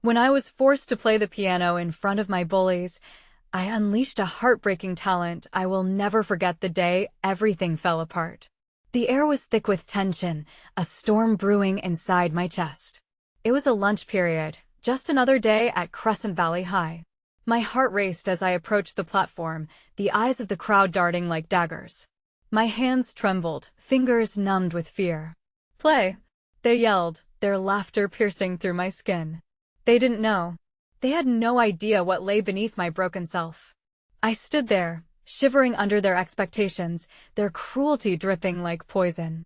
When I was forced to play the piano in front of my bullies, I unleashed a heartbreaking talent. I will never forget the day everything fell apart. The air was thick with tension, a storm brewing inside my chest. It was a lunch period, just another day at Crescent Valley High. My heart raced as I approached the platform, the eyes of the crowd darting like daggers. My hands trembled, fingers numbed with fear. "Play!" they yelled, their laughter piercing through my skin. They didn't know. They had no idea what lay beneath my broken self. I stood there, shivering under their expectations, their cruelty dripping like poison.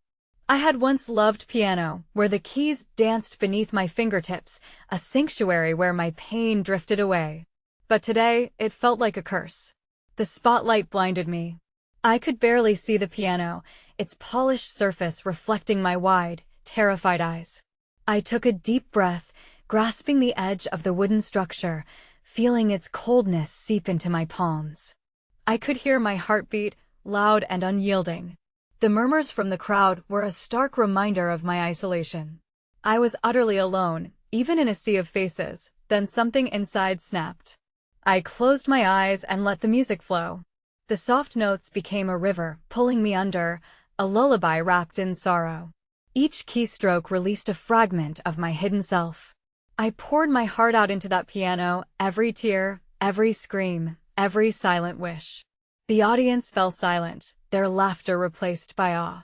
I had once loved piano, where the keys danced beneath my fingertips, a sanctuary where my pain drifted away. But today, it felt like a curse. The spotlight blinded me. I could barely see the piano, its polished surface reflecting my wide, terrified eyes. I took a deep breath, grasping the edge of the wooden structure, feeling its coldness seep into my palms. I could hear my heartbeat, loud and unyielding. The murmurs from the crowd were a stark reminder of my isolation. I was utterly alone, even in a sea of faces. Then something inside snapped. I closed my eyes and let the music flow. The soft notes became a river, pulling me under, a lullaby wrapped in sorrow. Each keystroke released a fragment of my hidden self. I poured my heart out into that piano, every tear, every scream, every silent wish. The audience fell silent, their laughter replaced by awe.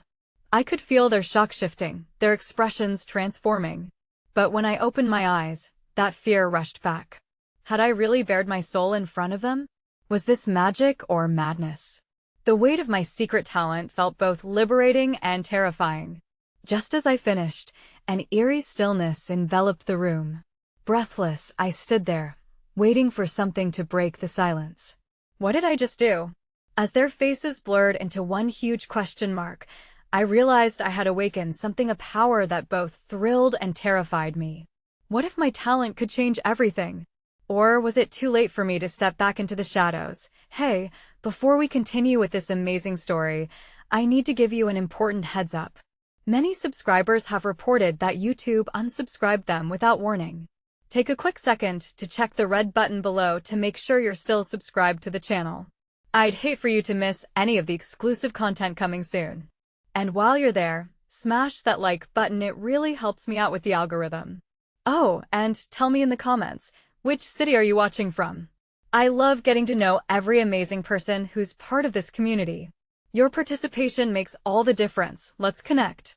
I could feel their shock shifting, their expressions transforming. But when I opened my eyes, that fear rushed back. Had I really bared my soul in front of them? Was this magic or madness? The weight of my secret talent felt both liberating and terrifying. Just as I finished, an eerie stillness enveloped the room. Breathless, I stood there, waiting for something to break the silence. What did I just do? As their faces blurred into one huge question mark, I realized I had awakened something, a power that both thrilled and terrified me. What if my talent could change everything? Or was it too late for me to step back into the shadows? Hey, before we continue with this amazing story, I need to give you an important heads up. Many subscribers have reported that YouTube unsubscribed them without warning. Take a quick second to check the red button below to make sure you're still subscribed to the channel. I'd hate for you to miss any of the exclusive content coming soon. And while you're there, smash that like button, it really helps me out with the algorithm. Oh, and tell me in the comments, which city are you watching from? I love getting to know every amazing person who's part of this community. Your participation makes all the difference. Let's connect.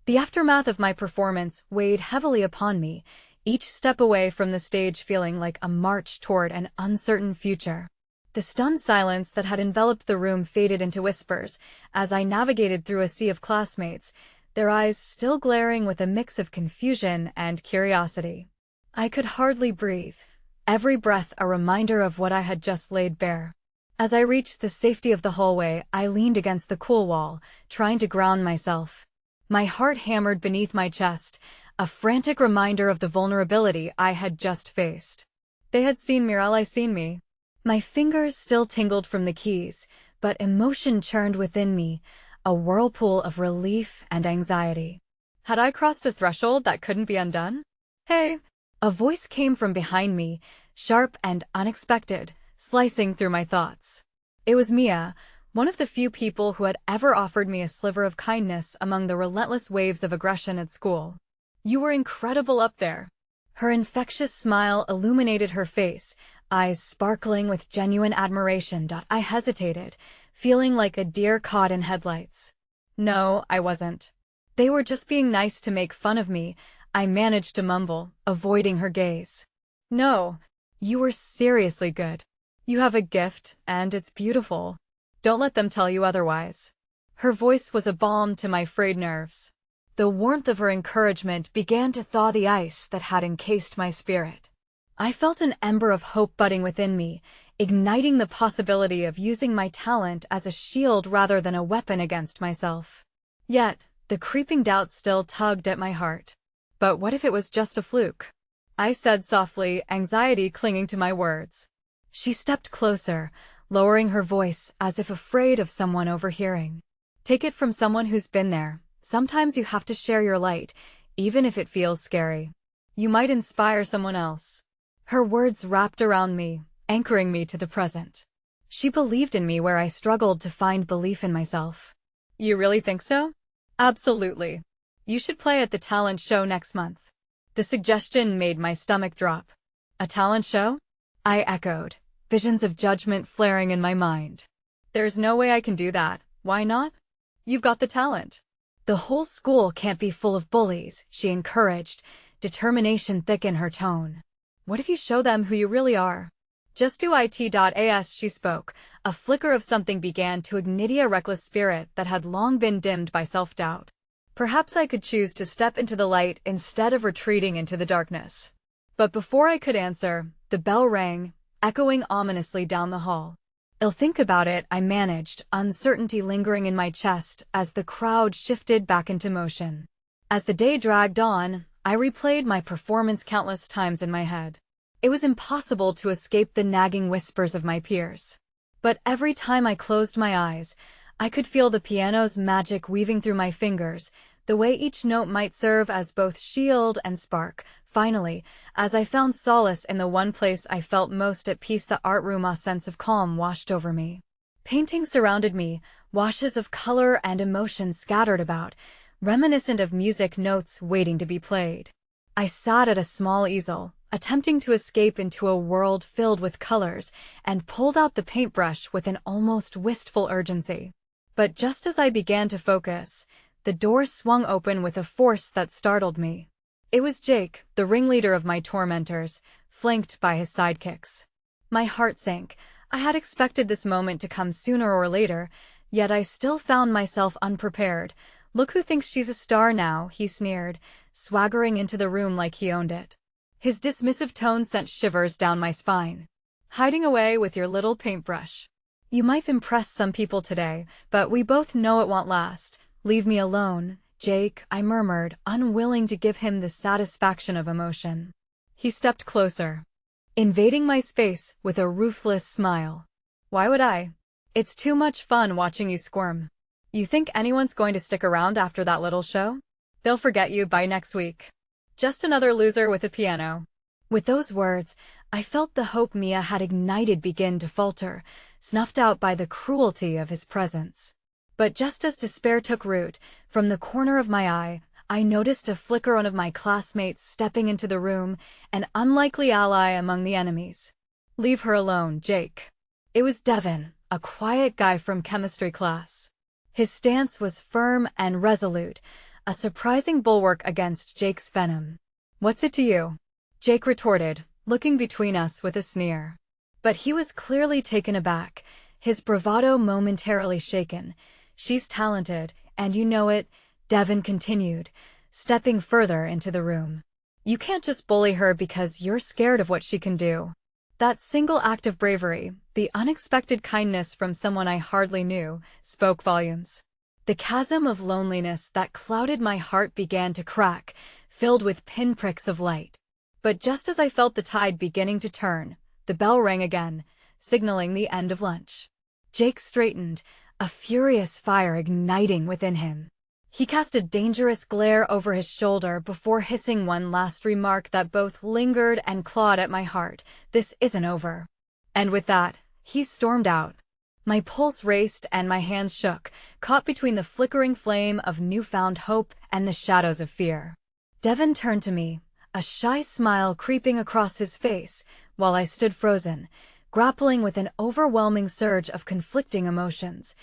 The aftermath of my performance weighed heavily upon me, each step away from the stage feeling like a march toward an uncertain future. The stunned silence that had enveloped the room faded into whispers as I navigated through a sea of classmates, their eyes still glaring with a mix of confusion and curiosity. I could hardly breathe, every breath a reminder of what I had just laid bare. As I reached the safety of the hallway, I leaned against the cool wall, trying to ground myself. My heart hammered beneath my chest, a frantic reminder of the vulnerability I had just faced. They had seen Mirella, seen me. My fingers still tingled from the keys, but emotion churned within me, a whirlpool of relief and anxiety. Had I crossed a threshold that couldn't be undone? Hey! A voice came from behind me, sharp and unexpected, slicing through my thoughts. It was Mia, one of the few people who had ever offered me a sliver of kindness among the relentless waves of aggression at school. You were incredible up there. Her infectious smile illuminated her face, eyes sparkling with genuine admiration. I hesitated, feeling like a deer caught in headlights. No, I wasn't. They were just being nice to make fun of me, I managed to mumble, avoiding her gaze. No, you were seriously good. You have a gift, and it's beautiful. Don't let them tell you otherwise. Her voice was a balm to my frayed nerves. The warmth of her encouragement began to thaw the ice that had encased my spirit. I felt an ember of hope budding within me, igniting the possibility of using my talent as a shield rather than a weapon against myself. Yet, the creeping doubt still tugged at my heart. But what if it was just a fluke? I said softly, anxiety clinging to my words. She stepped closer, lowering her voice as if afraid of someone overhearing. Take it from someone who's been there. Sometimes you have to share your light, even if it feels scary. You might inspire someone else. Her words wrapped around me, anchoring me to the present. She believed in me where I struggled to find belief in myself. You really think so? Absolutely. You should play at the talent show next month. The suggestion made my stomach drop. A talent show? I echoed, visions of judgment flaring in my mind. There's no way I can do that. Why not? You've got the talent. The whole school can't be full of bullies, she encouraged, determination thick in her tone. What if you show them who you really are? Just do it.as she spoke. A flicker of something began to ignite a reckless spirit that had long been dimmed by self-doubt. Perhaps I could choose to step into the light instead of retreating into the darkness. But before I could answer, the bell rang, echoing ominously down the hall. I'll think about it, I managed, uncertainty lingering in my chest as the crowd shifted back into motion. As the day dragged on, I replayed my performance countless times in my head. It was impossible to escape the nagging whispers of my peers. But every time I closed my eyes, I could feel the piano's magic weaving through my fingers, the way each note might serve as both shield and spark. Finally, as I found solace in the one place I felt most at peace, the art room, a sense of calm washed over me. Paintings surrounded me, washes of color and emotion scattered about, reminiscent of music notes waiting to be played. I sat at a small easel, attempting to escape into a world filled with colors, and pulled out the paintbrush with an almost wistful urgency. But just as I began to focus, the door swung open with a force that startled me. It was Jake, the ringleader of my tormentors, flanked by his sidekicks. My heart sank. I had expected this moment to come sooner or later, yet I still found myself unprepared. Look who thinks she's a star now, he sneered, swaggering into the room like he owned it. His dismissive tone sent shivers down my spine. Hiding away with your little paintbrush. You might impress some people today, but we both know it won't last. Leave me alone, Jake, I murmured, unwilling to give him the satisfaction of emotion. He stepped closer, invading my space with a ruthless smile. Why would I? It's too much fun watching you squirm. You think anyone's going to stick around after that little show? They'll forget you by next week. Just another loser with a piano. With those words, I felt the hope Mia had ignited begin to falter, snuffed out by the cruelty of his presence. But just as despair took root, from the corner of my eye, I noticed a flicker of one of my classmates stepping into the room, an unlikely ally among the enemies. Leave her alone, Jake. It was Devin, a quiet guy from chemistry class. His stance was firm and resolute, a surprising bulwark against Jake's venom. What's it to you? Jake retorted, looking between us with a sneer. But he was clearly taken aback, his bravado momentarily shaken. She's talented, and you know it, Devin continued, stepping further into the room. You can't just bully her because you're scared of what she can do. That single act of bravery, the unexpected kindness from someone I hardly knew, spoke volumes. The chasm of loneliness that clouded my heart began to crack, filled with pinpricks of light. But just as I felt the tide beginning to turn, the bell rang again, signaling the end of lunch. Jake straightened, a furious fire igniting within him. He cast a dangerous glare over his shoulder before hissing one last remark that both lingered and clawed at my heart. This isn't over. And with that, he stormed out. My pulse raced and my hands shook, caught between the flickering flame of newfound hope and the shadows of fear. Devin turned to me, a shy smile creeping across his face, while I stood frozen, grappling with an overwhelming surge of conflicting emotions.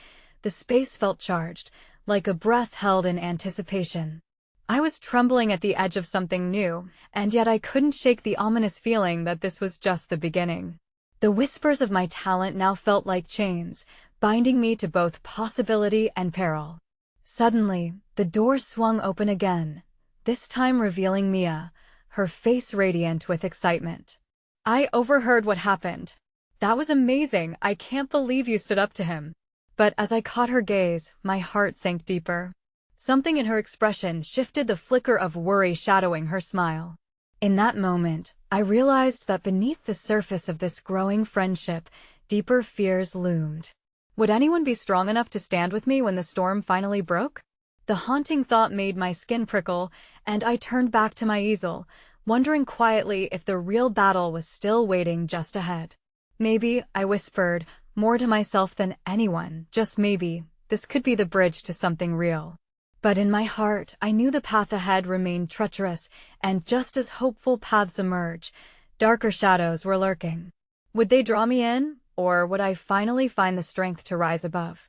The space felt charged, like a breath held in anticipation. I was trembling at the edge of something new, and yet I couldn't shake the ominous feeling that this was just the beginning. The whispers of my talent now felt like chains, binding me to both possibility and peril. Suddenly, the door swung open again, this time revealing Mia, her face radiant with excitement. I overheard what happened. That was amazing, I can't believe you stood up to him. But as I caught her gaze, my heart sank deeper. Something in her expression shifted, the flicker of worry shadowing her smile. In that moment, I realized that beneath the surface of this growing friendship, deeper fears loomed. Would anyone be strong enough to stand with me when the storm finally broke? The haunting thought made my skin prickle, and I turned back to my easel, wondering quietly if the real battle was still waiting just ahead. Maybe, I whispered, more to myself than anyone, just maybe, this could be the bridge to something real. But in my heart, I knew the path ahead remained treacherous, and just as hopeful paths emerge, darker shadows were lurking. Would they draw me in, or would I finally find the strength to rise above?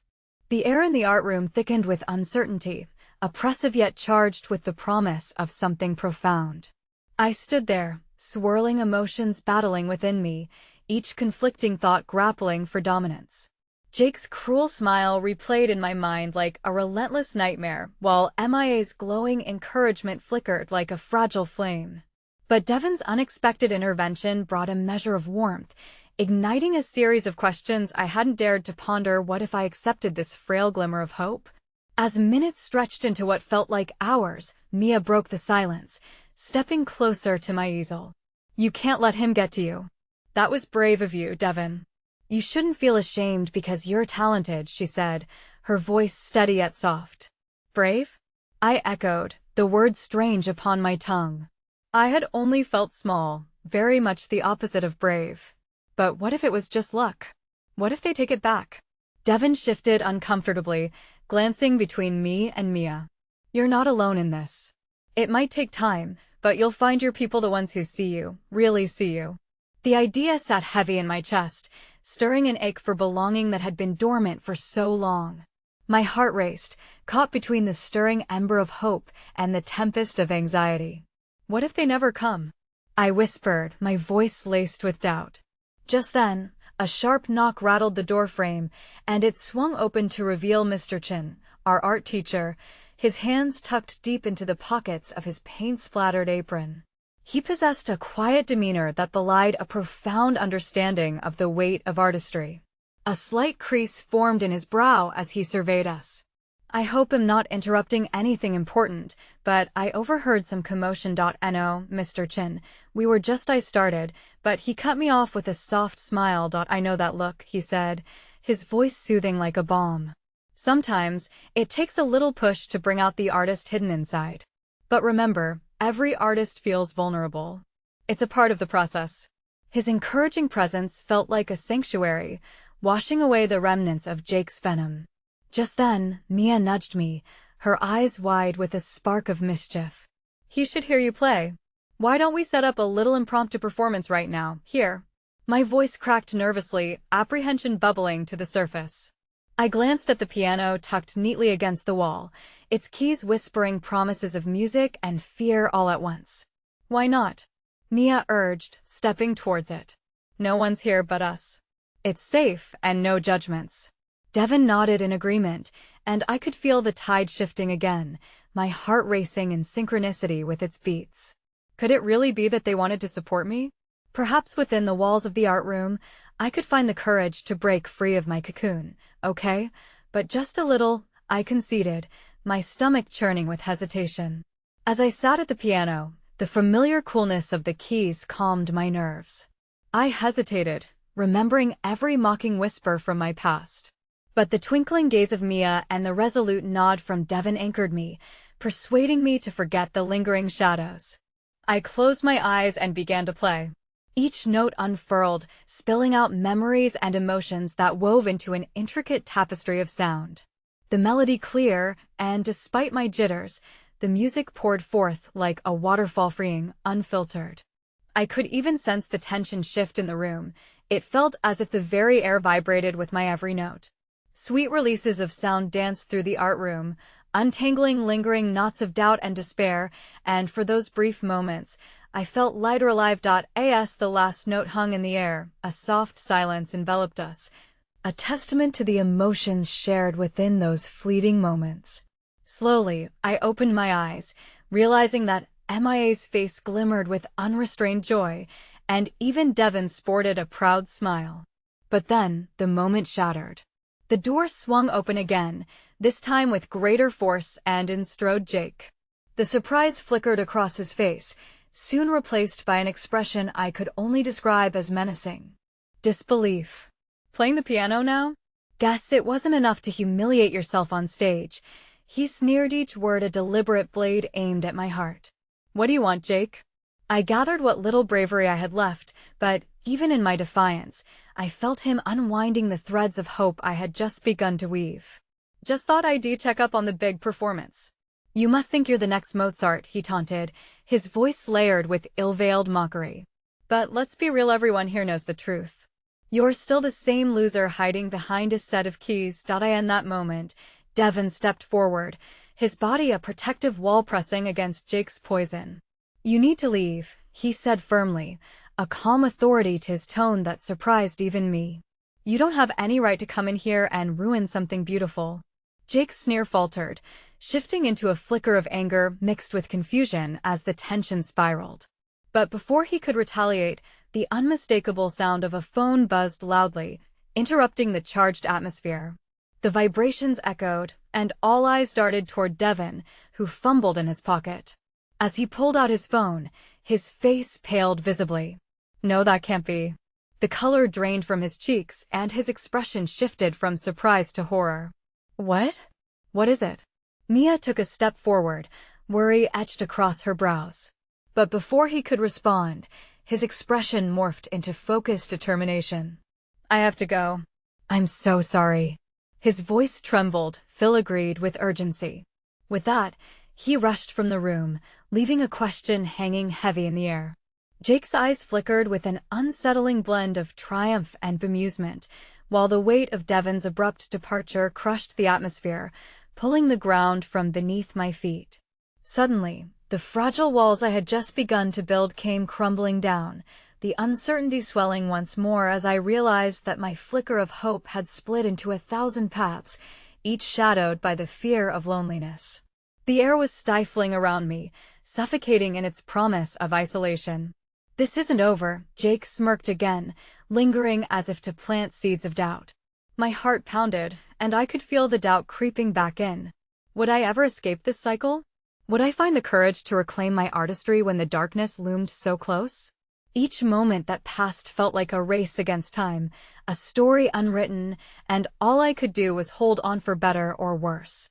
The air in the art room thickened with uncertainty, oppressive yet charged with the promise of something profound. I stood there, swirling emotions battling within me, each conflicting thought grappling for dominance. Jake's cruel smile replayed in my mind like a relentless nightmare, while MIA's glowing encouragement flickered like a fragile flame. But Devon's unexpected intervention brought a measure of warmth, igniting a series of questions I hadn't dared to ponder. What if I accepted this frail glimmer of hope? As minutes stretched into what felt like hours, Mia broke the silence, stepping closer to my easel. You can't let him get to you. That was brave of you, Devon. You shouldn't feel ashamed because you're talented, she said, her voice steady yet soft. Brave? I echoed, the word strange upon my tongue. I had only felt small, very much the opposite of brave. But what if it was just luck? What if they take it back? Devon shifted uncomfortably, glancing between me and Mia. You're not alone in this. It might take time, but you'll find your people, the ones who see you, really see you. The idea sat heavy in my chest, stirring an ache for belonging that had been dormant for so long. My heart raced, caught between the stirring ember of hope and the tempest of anxiety. What if they never come? I whispered, my voice laced with doubt. Just then, a sharp knock rattled the doorframe, and it swung open to reveal Mr. Chin, our art teacher, his hands tucked deep into the pockets of his paint-splattered apron. He possessed a quiet demeanor that belied a profound understanding of the weight of artistry. A slight crease formed in his brow as he surveyed us. I hope I'm not interrupting anything important, but I overheard some commotion. No, Mr. Chin, we were just I started, but he cut me off with a soft smile. I know that look, he said, his voice soothing like a balm. Sometimes, it takes a little push to bring out the artist hidden inside. But remember, every artist feels vulnerable. It's a part of the process. His encouraging presence felt like a sanctuary, washing away the remnants of Jake's venom. Just then, Mia nudged me, her eyes wide with a spark of mischief. He should hear you play. Why don't we set up a little impromptu performance right now, here? My voice cracked nervously, apprehension bubbling to the surface. I glanced at the piano tucked neatly against the wall, its keys whispering promises of music and fear all at once. Why not? Mia urged, stepping towards it. No one's here but us. It's safe and no judgments. Devon nodded in agreement, and I could feel the tide shifting again, my heart racing in synchronicity with its beats. Could it really be that they wanted to support me? Perhaps within the walls of the art room, I could find the courage to break free of my cocoon, okay? But just a little, I conceded, my stomach churning with hesitation. As I sat at the piano, the familiar coolness of the keys calmed my nerves. I hesitated, remembering every mocking whisper from my past. But the twinkling gaze of Mia and the resolute nod from Devon anchored me, persuading me to forget the lingering shadows. I closed my eyes and began to play. Each note unfurled, spilling out memories and emotions that wove into an intricate tapestry of sound. The melody clear, and despite my jitters, the music poured forth like a waterfall, freeing, unfiltered. I could even sense the tension shift in the room. It felt as if the very air vibrated with my every note. Sweet releases of sound danced through the art room, untangling lingering knots of doubt and despair, and for those brief moments, I felt lighter alive. As the last note hung in the air, a soft silence enveloped us, a testament to the emotions shared within those fleeting moments. Slowly, I opened my eyes, realizing that MIA's face glimmered with unrestrained joy, and even Devon sported a proud smile. But then, the moment shattered. The door swung open again, this time with greater force, and in strode Jake. The surprise flickered across his face, soon replaced by an expression I could only describe as menacing. Disbelief. Playing the piano now? Guess it wasn't enough to humiliate yourself on stage. He sneered, each word a deliberate blade aimed at my heart. What do you want, Jake? I gathered what little bravery I had left, but even in my defiance, I felt him unwinding the threads of hope I had just begun to weave. Just thought I'd check up on the big performance. You must think you're the next Mozart, he taunted, his voice layered with ill-veiled mockery. But let's be real, everyone here knows the truth. You're still the same loser hiding behind a set of keys. In that moment, Devon stepped forward, his body a protective wall pressing against Jake's poison. You need to leave, he said firmly, a calm authority to his tone that surprised even me. You don't have any right to come in here and ruin something beautiful. Jake's sneer faltered, shifting into a flicker of anger mixed with confusion as the tension spiraled. But before he could retaliate, the unmistakable sound of a phone buzzed loudly, interrupting the charged atmosphere. The vibrations echoed, and all eyes darted toward Devon, who fumbled in his pocket. As he pulled out his phone, his face paled visibly. No, that can't be. The color drained from his cheeks, and his expression shifted from surprise to horror. What? What is it? Mia took a step forward, worry etched across her brows. But before he could respond, his expression morphed into focused determination. I have to go. I'm so sorry. His voice trembled, Phil agreed with urgency. With that, he rushed from the room, leaving a question hanging heavy in the air. Jake's eyes flickered with an unsettling blend of triumph and bemusement, while the weight of Devon's abrupt departure crushed the atmosphere, pulling the ground from beneath my feet. Suddenly, the fragile walls I had just begun to build came crumbling down, the uncertainty swelling once more as I realized that my flicker of hope had split into 1,000 paths, each shadowed by the fear of loneliness. The air was stifling around me, suffocating in its promise of isolation. This isn't over, Jake smirked again, lingering as if to plant seeds of doubt. My heart pounded, and I could feel the doubt creeping back in. Would I ever escape this cycle? Would I find the courage to reclaim my artistry when the darkness loomed so close? Each moment that passed felt like a race against time, a story unwritten, and all I could do was hold on for better or worse.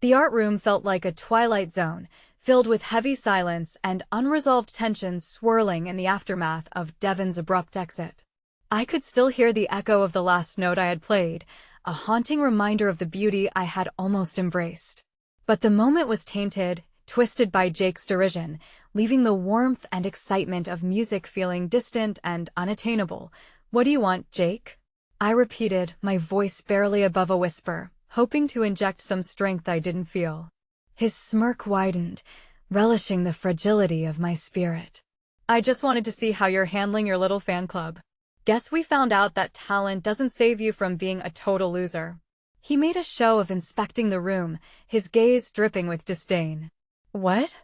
The art room felt like a twilight zone, filled with heavy silence and unresolved tensions swirling in the aftermath of Devon's abrupt exit. I could still hear the echo of the last note I had played, a haunting reminder of the beauty I had almost embraced. But the moment was tainted, twisted by Jake's derision, leaving the warmth and excitement of music feeling distant and unattainable. What do you want, Jake? I repeated, my voice barely above a whisper, hoping to inject some strength I didn't feel. His smirk widened, relishing the fragility of my spirit. I just wanted to see how you're handling your little fan club. Guess we found out that talent doesn't save you from being a total loser. He made a show of inspecting the room, his gaze dripping with disdain. What?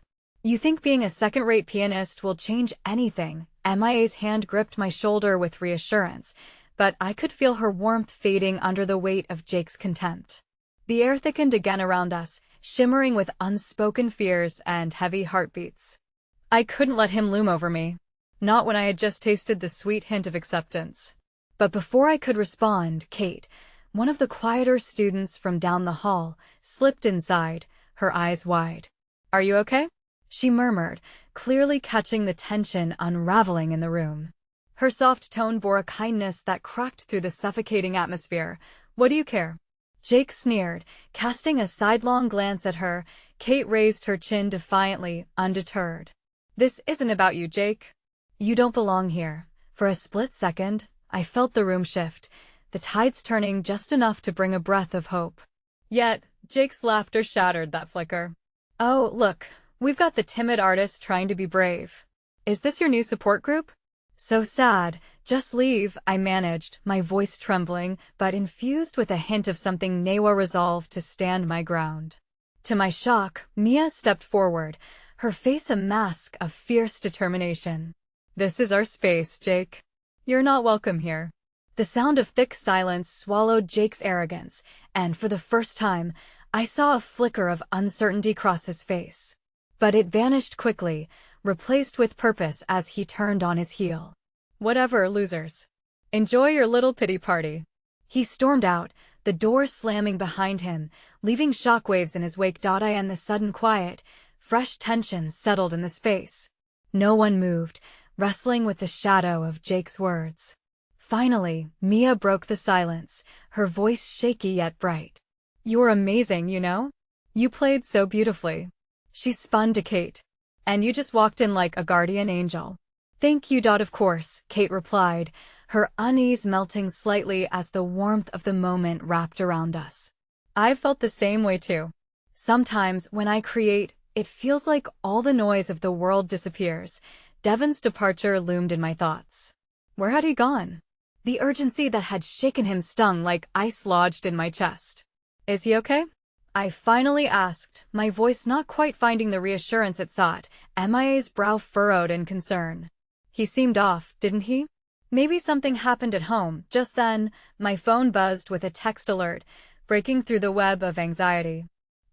You think being a second-rate pianist will change anything? Mia's hand gripped my shoulder with reassurance, but I could feel her warmth fading under the weight of Jake's contempt. The air thickened again around us, shimmering with unspoken fears and heavy heartbeats. I couldn't let him loom over me. Not when I had just tasted the sweet hint of acceptance. But before I could respond, Kate, one of the quieter students from down the hall, slipped inside, her eyes wide. Are you okay? She murmured, clearly catching the tension unraveling in the room. Her soft tone bore a kindness that cracked through the suffocating atmosphere. What do you care? Jake sneered, casting a sidelong glance at her. Kate raised her chin defiantly, undeterred. This isn't about you, Jake. You don't belong here. For a split second, I felt the room shift, the tides turning just enough to bring a breath of hope. Yet, Jake's laughter shattered that flicker. Oh, look, we've got the timid artist trying to be brave. Is this your new support group? So sad. Just leave, I managed, my voice trembling, but infused with a hint of something Newa resolved to stand my ground. To my shock, Mia stepped forward, her face a mask of fierce determination. This is our space, Jake. You're not welcome here. The sound of thick silence swallowed Jake's arrogance, and for the first time, I saw a flicker of uncertainty cross his face. But it vanished quickly, replaced with purpose as he turned on his heel. Whatever, losers. Enjoy your little pity party. He stormed out, the door slamming behind him, leaving shockwaves in his wake. In the sudden quiet, fresh tension settled in the space. No one moved, wrestling with the shadow of Jake's words. Finally, Mia broke the silence, her voice shaky yet bright. "You were amazing, you know? You played so beautifully." She spun to Kate. "And you just walked in like a guardian angel." "Thank you, Dot, of course," Kate replied, her unease melting slightly as the warmth of the moment wrapped around us. "I've felt the same way too. Sometimes, when I create, it feels like all the noise of the world disappears." Devon's departure loomed in my thoughts. Where had he gone? The urgency that had shaken him stung like ice lodged in my chest. "Is he okay?" I finally asked, my voice not quite finding the reassurance it sought. MIA's brow furrowed in concern. "He seemed off, didn't he? Maybe something happened at home." Just then, my phone buzzed with a text alert, breaking through the web of anxiety.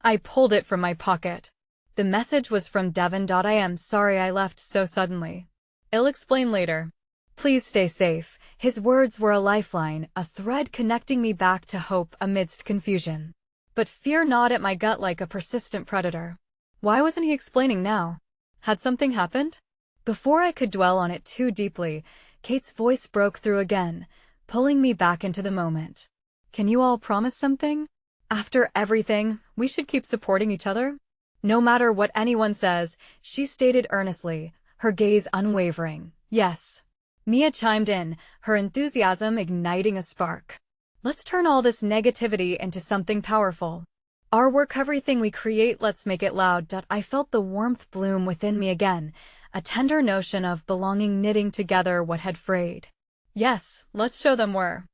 I pulled it from my pocket. The message was from Devon. "I am sorry I left so suddenly. I'll explain later. Please stay safe." His words were a lifeline, a thread connecting me back to hope amidst confusion. But fear gnawed at my gut like a persistent predator. Why wasn't he explaining now? Had something happened? Before I could dwell on it too deeply, Kate's voice broke through again, pulling me back into the moment. "Can you all promise something? After everything, we should keep supporting each other?" "No matter what anyone says," she stated earnestly, her gaze unwavering. "Yes." Mia chimed in, her enthusiasm igniting a spark. "Let's turn all this negativity into something powerful. Our work, everything we create, let's make it loud." I felt the warmth bloom within me again, a tender notion of belonging knitting together what had frayed. "Yes, let's show them we're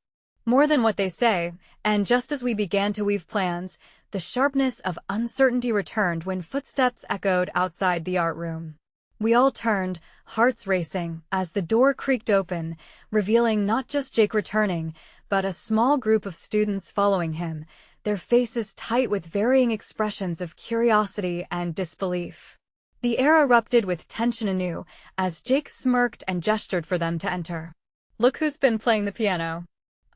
more than what they say." And just as we began to weave plans, the sharpness of uncertainty returned when footsteps echoed outside the art room. We all turned, hearts racing, as the door creaked open, revealing not just Jake returning, but a small group of students following him, their faces tight with varying expressions of curiosity and disbelief. The air erupted with tension anew, as Jake smirked and gestured for them to enter. "Look who's been playing the piano.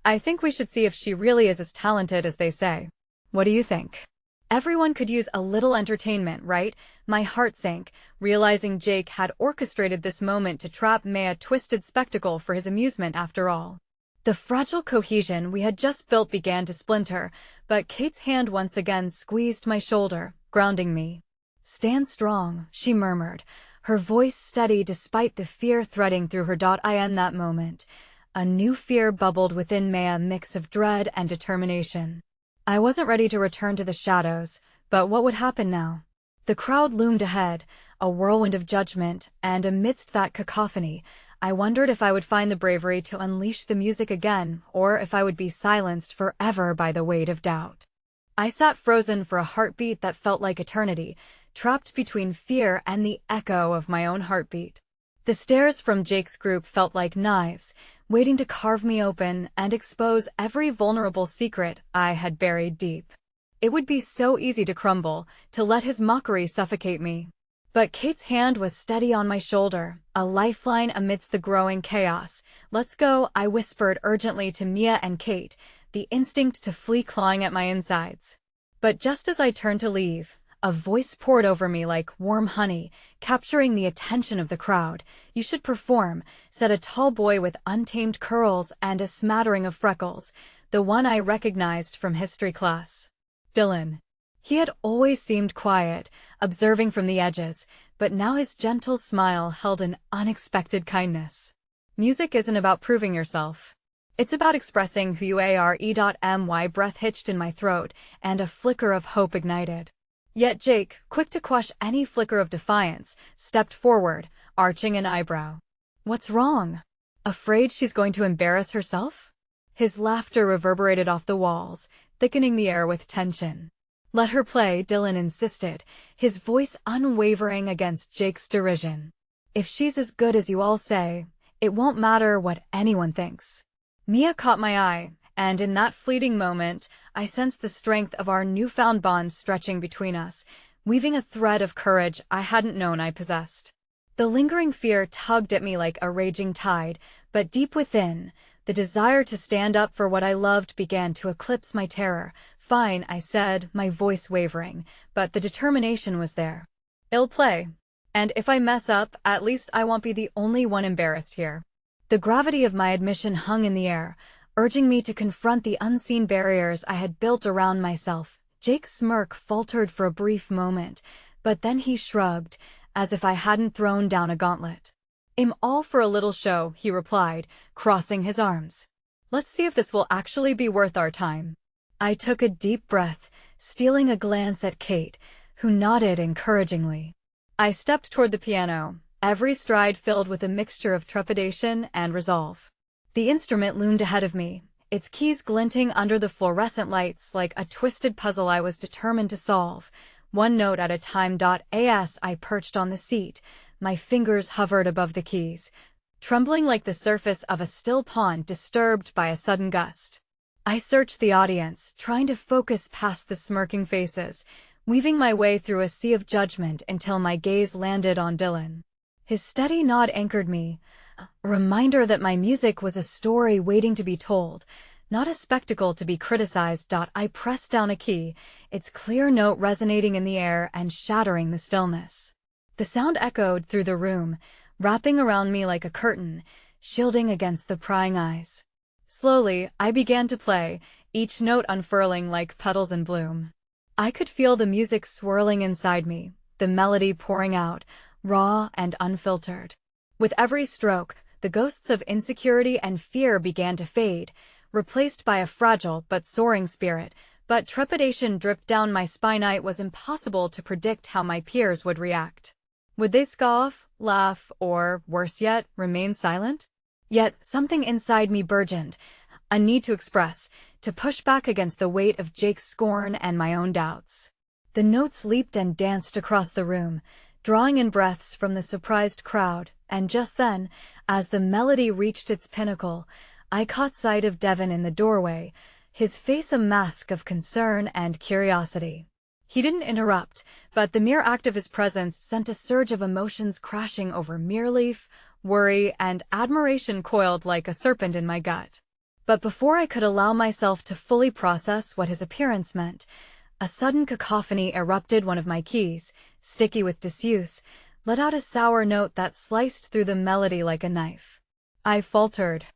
I think we should see if she really is as talented as they say. What do you think?" Everyone could use a little entertainment, right? My heart sank, realizing Jake had orchestrated this moment to trap Maya twisted spectacle for his amusement after all. The fragile cohesion we had just built began to splinter, but Kate's hand once again squeezed my shoulder, grounding me. "Stand strong," she murmured, her voice steady despite the fear threading through her. In that moment, a new fear bubbled within me, a mix of dread and determination. I wasn't ready to return to the shadows, but what would happen now? The crowd loomed ahead, a whirlwind of judgment, and amidst that cacophony, I wondered if I would find the bravery to unleash the music again, or if I would be silenced forever by the weight of doubt. I sat frozen for a heartbeat that felt like eternity, trapped between fear and the echo of my own heartbeat. The stares from Jake's group felt like knives, waiting to carve me open and expose every vulnerable secret I had buried deep. It would be so easy to crumble, to let his mockery suffocate me. But Kate's hand was steady on my shoulder, a lifeline amidst the growing chaos. "Let's go," I whispered urgently to Mia and Kate, the instinct to flee clawing at my insides. But just as I turned to leave, a voice poured over me like warm honey, capturing the attention of the crowd. "You should perform," said a tall boy with untamed curls and a smattering of freckles, the one I recognized from history class. Dylan. He had always seemed quiet, observing from the edges, but now his gentle smile held an unexpected kindness. "Music isn't about proving yourself. It's about expressing who you are." My breath hitched in my throat, and a flicker of hope ignited. Yet Jake, quick to quash any flicker of defiance, stepped forward, arching an eyebrow. "What's wrong? Afraid she's going to embarrass herself?" His laughter reverberated off the walls, thickening the air with tension. "Let her play," Dylan insisted, his voice unwavering against Jake's derision. "If she's as good as you all say, it won't matter what anyone thinks." Mia caught my eye, and in that fleeting moment, I sensed the strength of our newfound bond stretching between us, weaving a thread of courage I hadn't known I possessed. The lingering fear tugged at me like a raging tide, but deep within, the desire to stand up for what I loved began to eclipse my terror. "Fine," I said, my voice wavering, but the determination was there. "I'll play." And if I mess up, at least I won't be the only one embarrassed here. The gravity of my admission hung in the air, urging me to confront the unseen barriers I had built around myself. Jake's smirk faltered for a brief moment, but then he shrugged, as if I hadn't thrown down a gauntlet. "I'm all for a little show," he replied, crossing his arms. "Let's see if this will actually be worth our time." I took a deep breath, stealing a glance at Kate, who nodded encouragingly. I stepped toward the piano, every stride filled with a mixture of trepidation and resolve. The instrument loomed ahead of me, its keys glinting under the fluorescent lights like a twisted puzzle I was determined to solve. One note at a time. As I perched on the seat, my fingers hovered above the keys, trembling like the surface of a still pond disturbed by a sudden gust. I searched the audience, trying to focus past the smirking faces, weaving my way through a sea of judgment until my gaze landed on Dylan. His steady nod anchored me, a reminder that my music was a story waiting to be told, not a spectacle to be criticized. I pressed down a key, its clear note resonating in the air and shattering the stillness. The sound echoed through the room, wrapping around me like a curtain, shielding against the prying eyes. Slowly, I began to play, each note unfurling like petals in bloom. I could feel the music swirling inside me, the melody pouring out, raw and unfiltered. With every stroke, the ghosts of insecurity and fear began to fade, replaced by a fragile but soaring spirit, but trepidation dripped down my spine. It was impossible to predict how my peers would react. Would they scoff, laugh, or, worse yet, remain silent? Yet something inside me burgeoned, a need to express, to push back against the weight of Jake's scorn and my own doubts. The notes leaped and danced across the room, drawing in breaths from the surprised crowd, and just then, as the melody reached its pinnacle, I caught sight of Devin in the doorway, his face a mask of concern and curiosity. He didn't interrupt, but the mere act of his presence sent a surge of emotions crashing over me. Relief, worry, and admiration coiled like a serpent in my gut. But before I could allow myself to fully process what his appearance meant, a sudden cacophony erupted. One of my keys, sticky with disuse, let out a sour note that sliced through the melody like a knife. I faltered.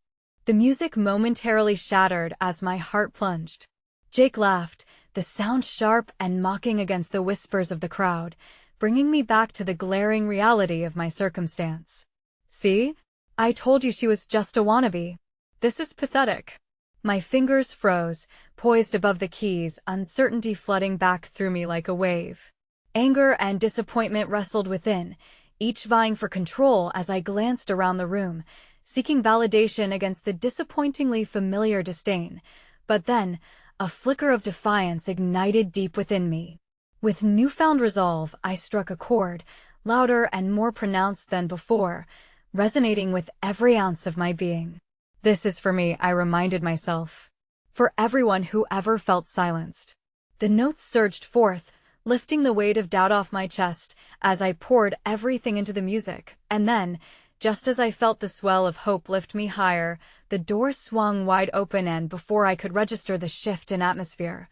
The music momentarily shattered as my heart plunged. Jake laughed, the sound sharp and mocking against the whispers of the crowd, bringing me back to the glaring reality of my circumstance. "See? I told you she was just a wannabe. This is pathetic." My fingers froze, poised above the keys, uncertainty flooding back through me like a wave. Anger and disappointment wrestled within, each vying for control as I glanced around the room, seeking validation against the disappointingly familiar disdain. But then, a flicker of defiance ignited deep within me. With newfound resolve, I struck a chord, louder and more pronounced than before, resonating with every ounce of my being. "This is for me," I reminded myself. "For everyone who ever felt silenced." The notes surged forth, lifting the weight of doubt off my chest as I poured everything into the music, and then, just as I felt the swell of hope lift me higher, the door swung wide open, and before I could register the shift in atmosphere,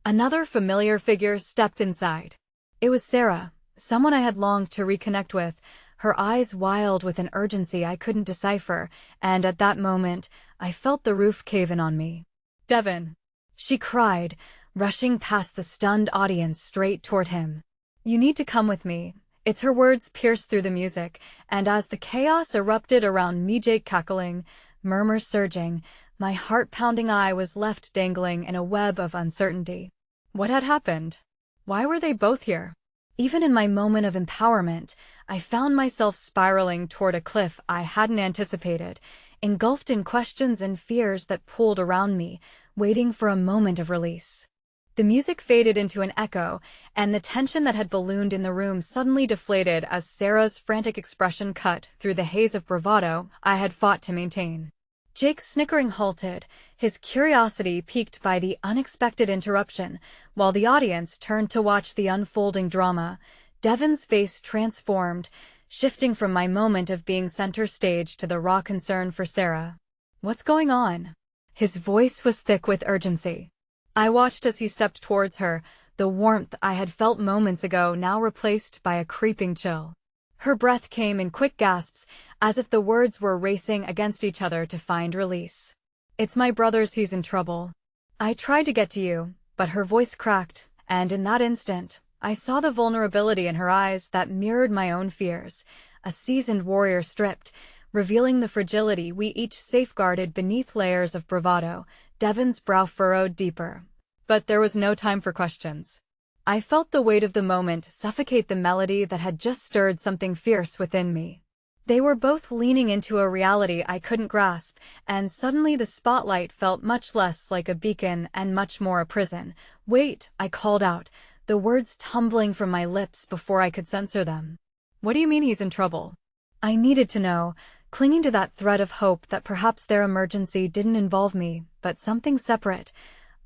another familiar figure stepped inside. It was Sarah, someone I had longed to reconnect with, her eyes wild with an urgency I couldn't decipher, and at that moment, I felt the roof cave in on me. "Devin!" she cried, rushing past the stunned audience straight toward him. "You need to come with me." Her words pierced through the music, and as the chaos erupted around me, Jake cackling, murmurs surging, my heart-pounding eye was left dangling in a web of uncertainty. What had happened? Why were they both here? Even in my moment of empowerment, I found myself spiraling toward a cliff I hadn't anticipated, engulfed in questions and fears that pooled around me, waiting for a moment of release. The music faded into an echo, and the tension that had ballooned in the room suddenly deflated as Sarah's frantic expression cut through the haze of bravado I had fought to maintain. Jake's snickering halted, his curiosity piqued by the unexpected interruption, while the audience turned to watch the unfolding drama. Devin's face transformed, shifting from my moment of being center stage to the raw concern for Sarah. "What's going on?" His voice was thick with urgency. I watched as he stepped towards her, the warmth I had felt moments ago now replaced by a creeping chill. Her breath came in quick gasps, as if the words were racing against each other to find release. "It's my brother's, he's in trouble. I tried to get to you," but her voice cracked, and in that instant, I saw the vulnerability in her eyes that mirrored my own fears. A seasoned warrior stripped, revealing the fragility we each safeguarded beneath layers of bravado. Devon's brow furrowed deeper. But there was no time for questions. I felt the weight of the moment suffocate the melody that had just stirred something fierce within me. They were both leaning into a reality I couldn't grasp, and suddenly the spotlight felt much less like a beacon and much more a prison. "Wait," I called out, the words tumbling from my lips before I could censor them. "What do you mean he's in trouble?" I needed to know, clinging to that thread of hope that perhaps their emergency didn't involve me, but something separate,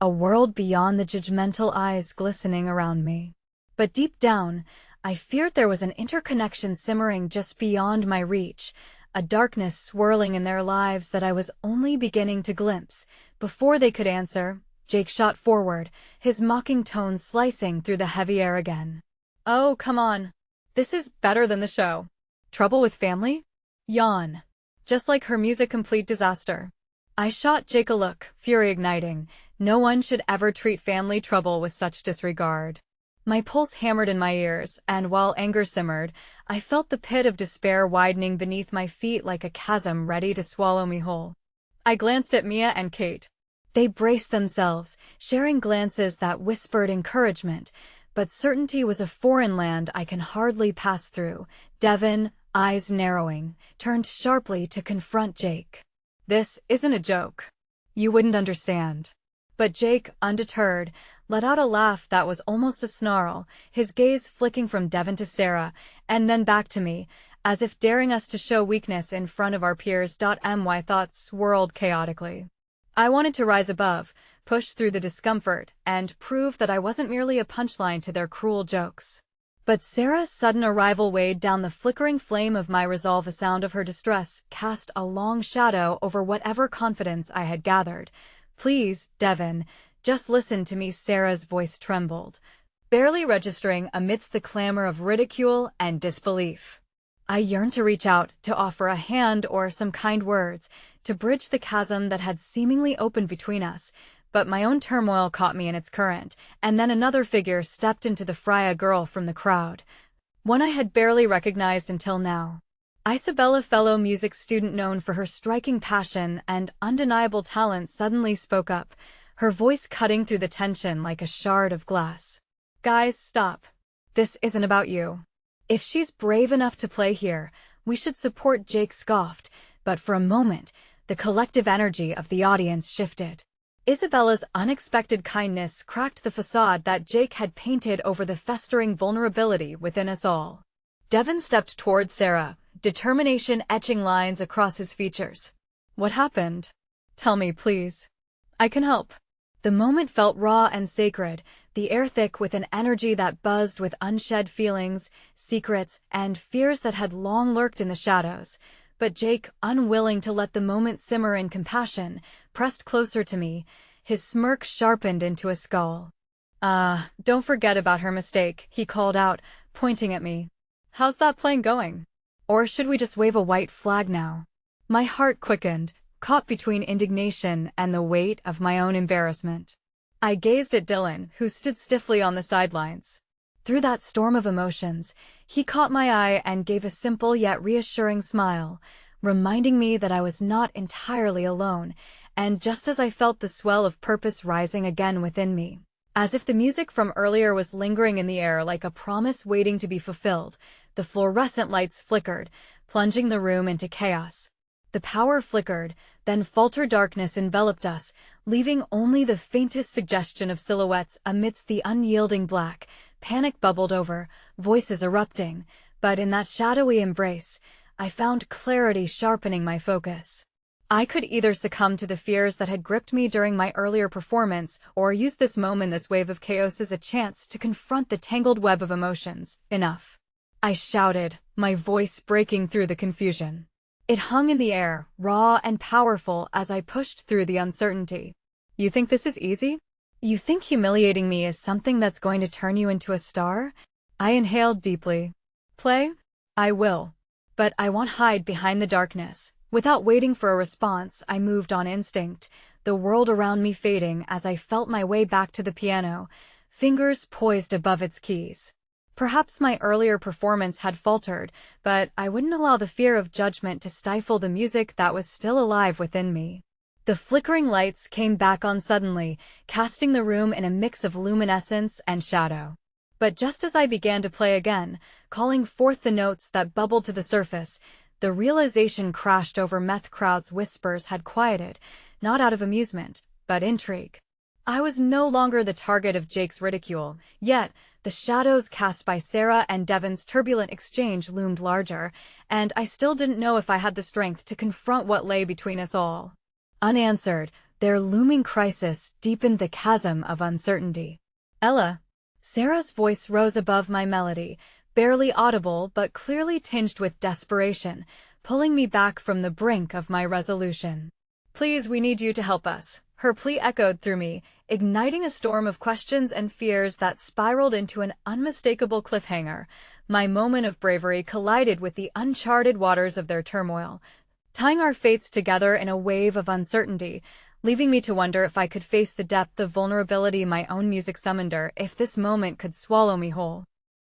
a world beyond the judgmental eyes glistening around me. But deep down, I feared there was an interconnection simmering just beyond my reach, a darkness swirling in their lives that I was only beginning to glimpse. Before they could answer, Jake shot forward, his mocking tone slicing through the heavy air again. "Oh, come on. This is better than the show. Trouble with family? Yawn. Just like her music complete disaster." I shot Jake a look, fury igniting. No one should ever treat family trouble with such disregard. My pulse hammered in my ears, and while anger simmered, I felt the pit of despair widening beneath my feet like a chasm ready to swallow me whole. I glanced at Mia and Kate. They braced themselves, sharing glances that whispered encouragement, but certainty was a foreign land I can hardly pass through. Devon, eyes narrowing, turned sharply to confront Jake. "This isn't a joke. You wouldn't understand." But Jake, undeterred, let out a laugh that was almost a snarl, his gaze flicking from Devon to Sarah, and then back to me, as if daring us to show weakness in front of our peers. My thoughts swirled chaotically. I wanted to rise above, push through the discomfort, and prove that I wasn't merely a punchline to their cruel jokes. But Sarah's sudden arrival weighed down the flickering flame of my resolve. The sound of her distress cast a long shadow over whatever confidence I had gathered. "Please, Devon, just listen to me." Sarah's voice trembled, barely registering amidst the clamor of ridicule and disbelief. I yearned to reach out, to offer a hand or some kind words, to bridge the chasm that had seemingly opened between us, but my own turmoil caught me in its current, and then another figure stepped into the fray, a girl from the crowd. One I had barely recognized until now. Isabella, fellow music student known for her striking passion and undeniable talent, suddenly spoke up, her voice cutting through the tension like a shard of glass. "Guys, stop. This isn't about you. If she's brave enough to play here, we should support." Jake scoffed, but for a moment, the collective energy of the audience shifted. Isabella's unexpected kindness cracked the facade that Jake had painted over the festering vulnerability within us all. Devon stepped toward Sarah, determination etching lines across his features. "What happened? Tell me, please. I can help." The moment felt raw and sacred, the air thick with an energy that buzzed with unshed feelings, secrets, and fears that had long lurked in the shadows. But Jake, unwilling to let the moment simmer in compassion, pressed closer to me, his smirk sharpened into a scowl. Don't forget about her mistake," he called out, pointing at me. "How's that playing going? Or should we just wave a white flag now?" My heart quickened, caught between indignation and the weight of my own embarrassment. I gazed at Dylan, who stood stiffly on the sidelines. Through that storm of emotions, he caught my eye and gave a simple yet reassuring smile, reminding me that I was not entirely alone, and just as I felt the swell of purpose rising again within me, as if the music from earlier was lingering in the air like a promise waiting to be fulfilled, the fluorescent lights flickered, plunging the room into chaos. The power flickered, then faltered. Darkness enveloped us, leaving only the faintest suggestion of silhouettes amidst the unyielding black. Panic bubbled over, voices erupting, but in that shadowy embrace, I found clarity sharpening my focus. I could either succumb to the fears that had gripped me during my earlier performance, or use this moment, this wave of chaos, as a chance to confront the tangled web of emotions. "Enough!" I shouted, my voice breaking through the confusion. It hung in the air, raw and powerful, as I pushed through the uncertainty. "You think this is easy? You think humiliating me is something that's going to turn you into a star?" I inhaled deeply. "Play? I will. But I won't hide behind the darkness. Without waiting for a response, I moved on instinct, the world around me fading as I felt my way back to the piano, fingers poised above its keys. Perhaps my earlier performance had faltered, but I wouldn't allow the fear of judgment to stifle the music that was still alive within me. The flickering lights came back on suddenly, casting the room in a mix of luminescence and shadow. But just as I began to play again, calling forth the notes that bubbled to the surface, the realization crashed over Meth Crowd's whispers had quieted, not out of amusement, but intrigue. I was no longer the target of Jake's ridicule, yet the shadows cast by Sarah and Devon's turbulent exchange loomed larger, and I still didn't know if I had the strength to confront what lay between us all. Unanswered, their looming crisis deepened the chasm of uncertainty. Ella. Sarah's voice rose above my melody, barely audible but clearly tinged with desperation, pulling me back from the brink of my resolution. Please, we need you to help us. Her plea echoed through me, igniting a storm of questions and fears that spiraled into an unmistakable cliffhanger. My moment of bravery collided with the uncharted waters of their turmoil, tying our fates together in a wave of uncertainty, leaving me to wonder if I could face the depth of vulnerability my own music summoned, or if this moment could swallow me whole.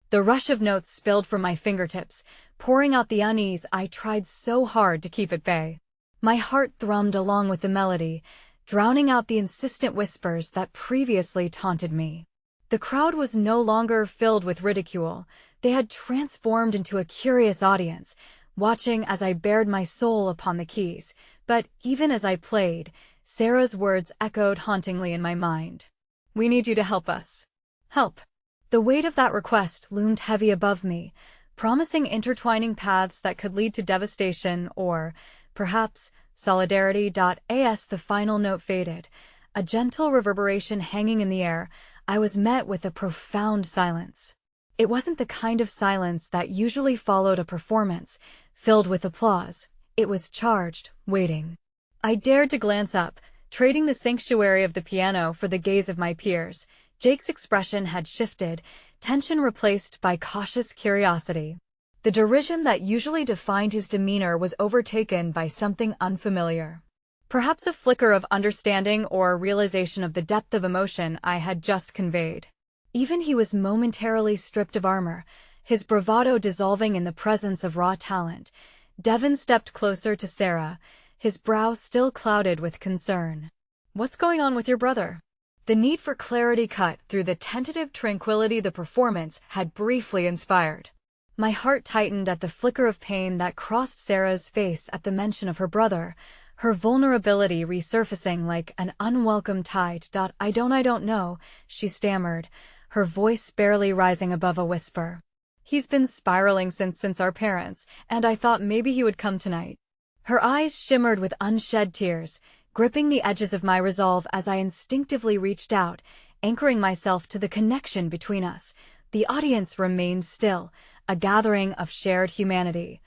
The rush of notes spilled from my fingertips, pouring out the unease I tried so hard to keep at bay. My heart thrummed along with the melody, drowning out the insistent whispers that previously taunted me. The crowd was no longer filled with ridicule. They had transformed into a curious audience, watching as I bared my soul upon the keys. But even as I played, Sarah's words echoed hauntingly in my mind. We need you to help us. Help. The weight of that request loomed heavy above me, promising intertwining paths that could lead to devastation or, perhaps, solidarity. As the final note faded, a gentle reverberation hanging in the air, I was met with a profound silence. It wasn't the kind of silence that usually followed a performance, filled with applause. It was charged, waiting. I dared to glance up, trading the sanctuary of the piano for the gaze of my peers. Jake's expression had shifted, tension replaced by cautious curiosity. The derision that usually defined his demeanor was overtaken by something unfamiliar. Perhaps a flicker of understanding or a realization of the depth of emotion I had just conveyed. Even he was momentarily stripped of armor, his bravado dissolving in the presence of raw talent. Devon stepped closer to Sarah, his brow still clouded with concern. What's going on with your brother? The need for clarity cut through the tentative tranquility the performance had briefly inspired. My heart tightened at the flicker of pain that crossed Sarah's face at the mention of her brother, her vulnerability resurfacing like an unwelcome tide. I don't know, she stammered, her voice barely rising above a whisper. He's been spiraling since our parents, and I thought maybe he would come tonight. Her eyes shimmered with unshed tears, gripping the edges of my resolve as I instinctively reached out, anchoring myself to the connection between us. The audience remained still, a gathering of shared humanity,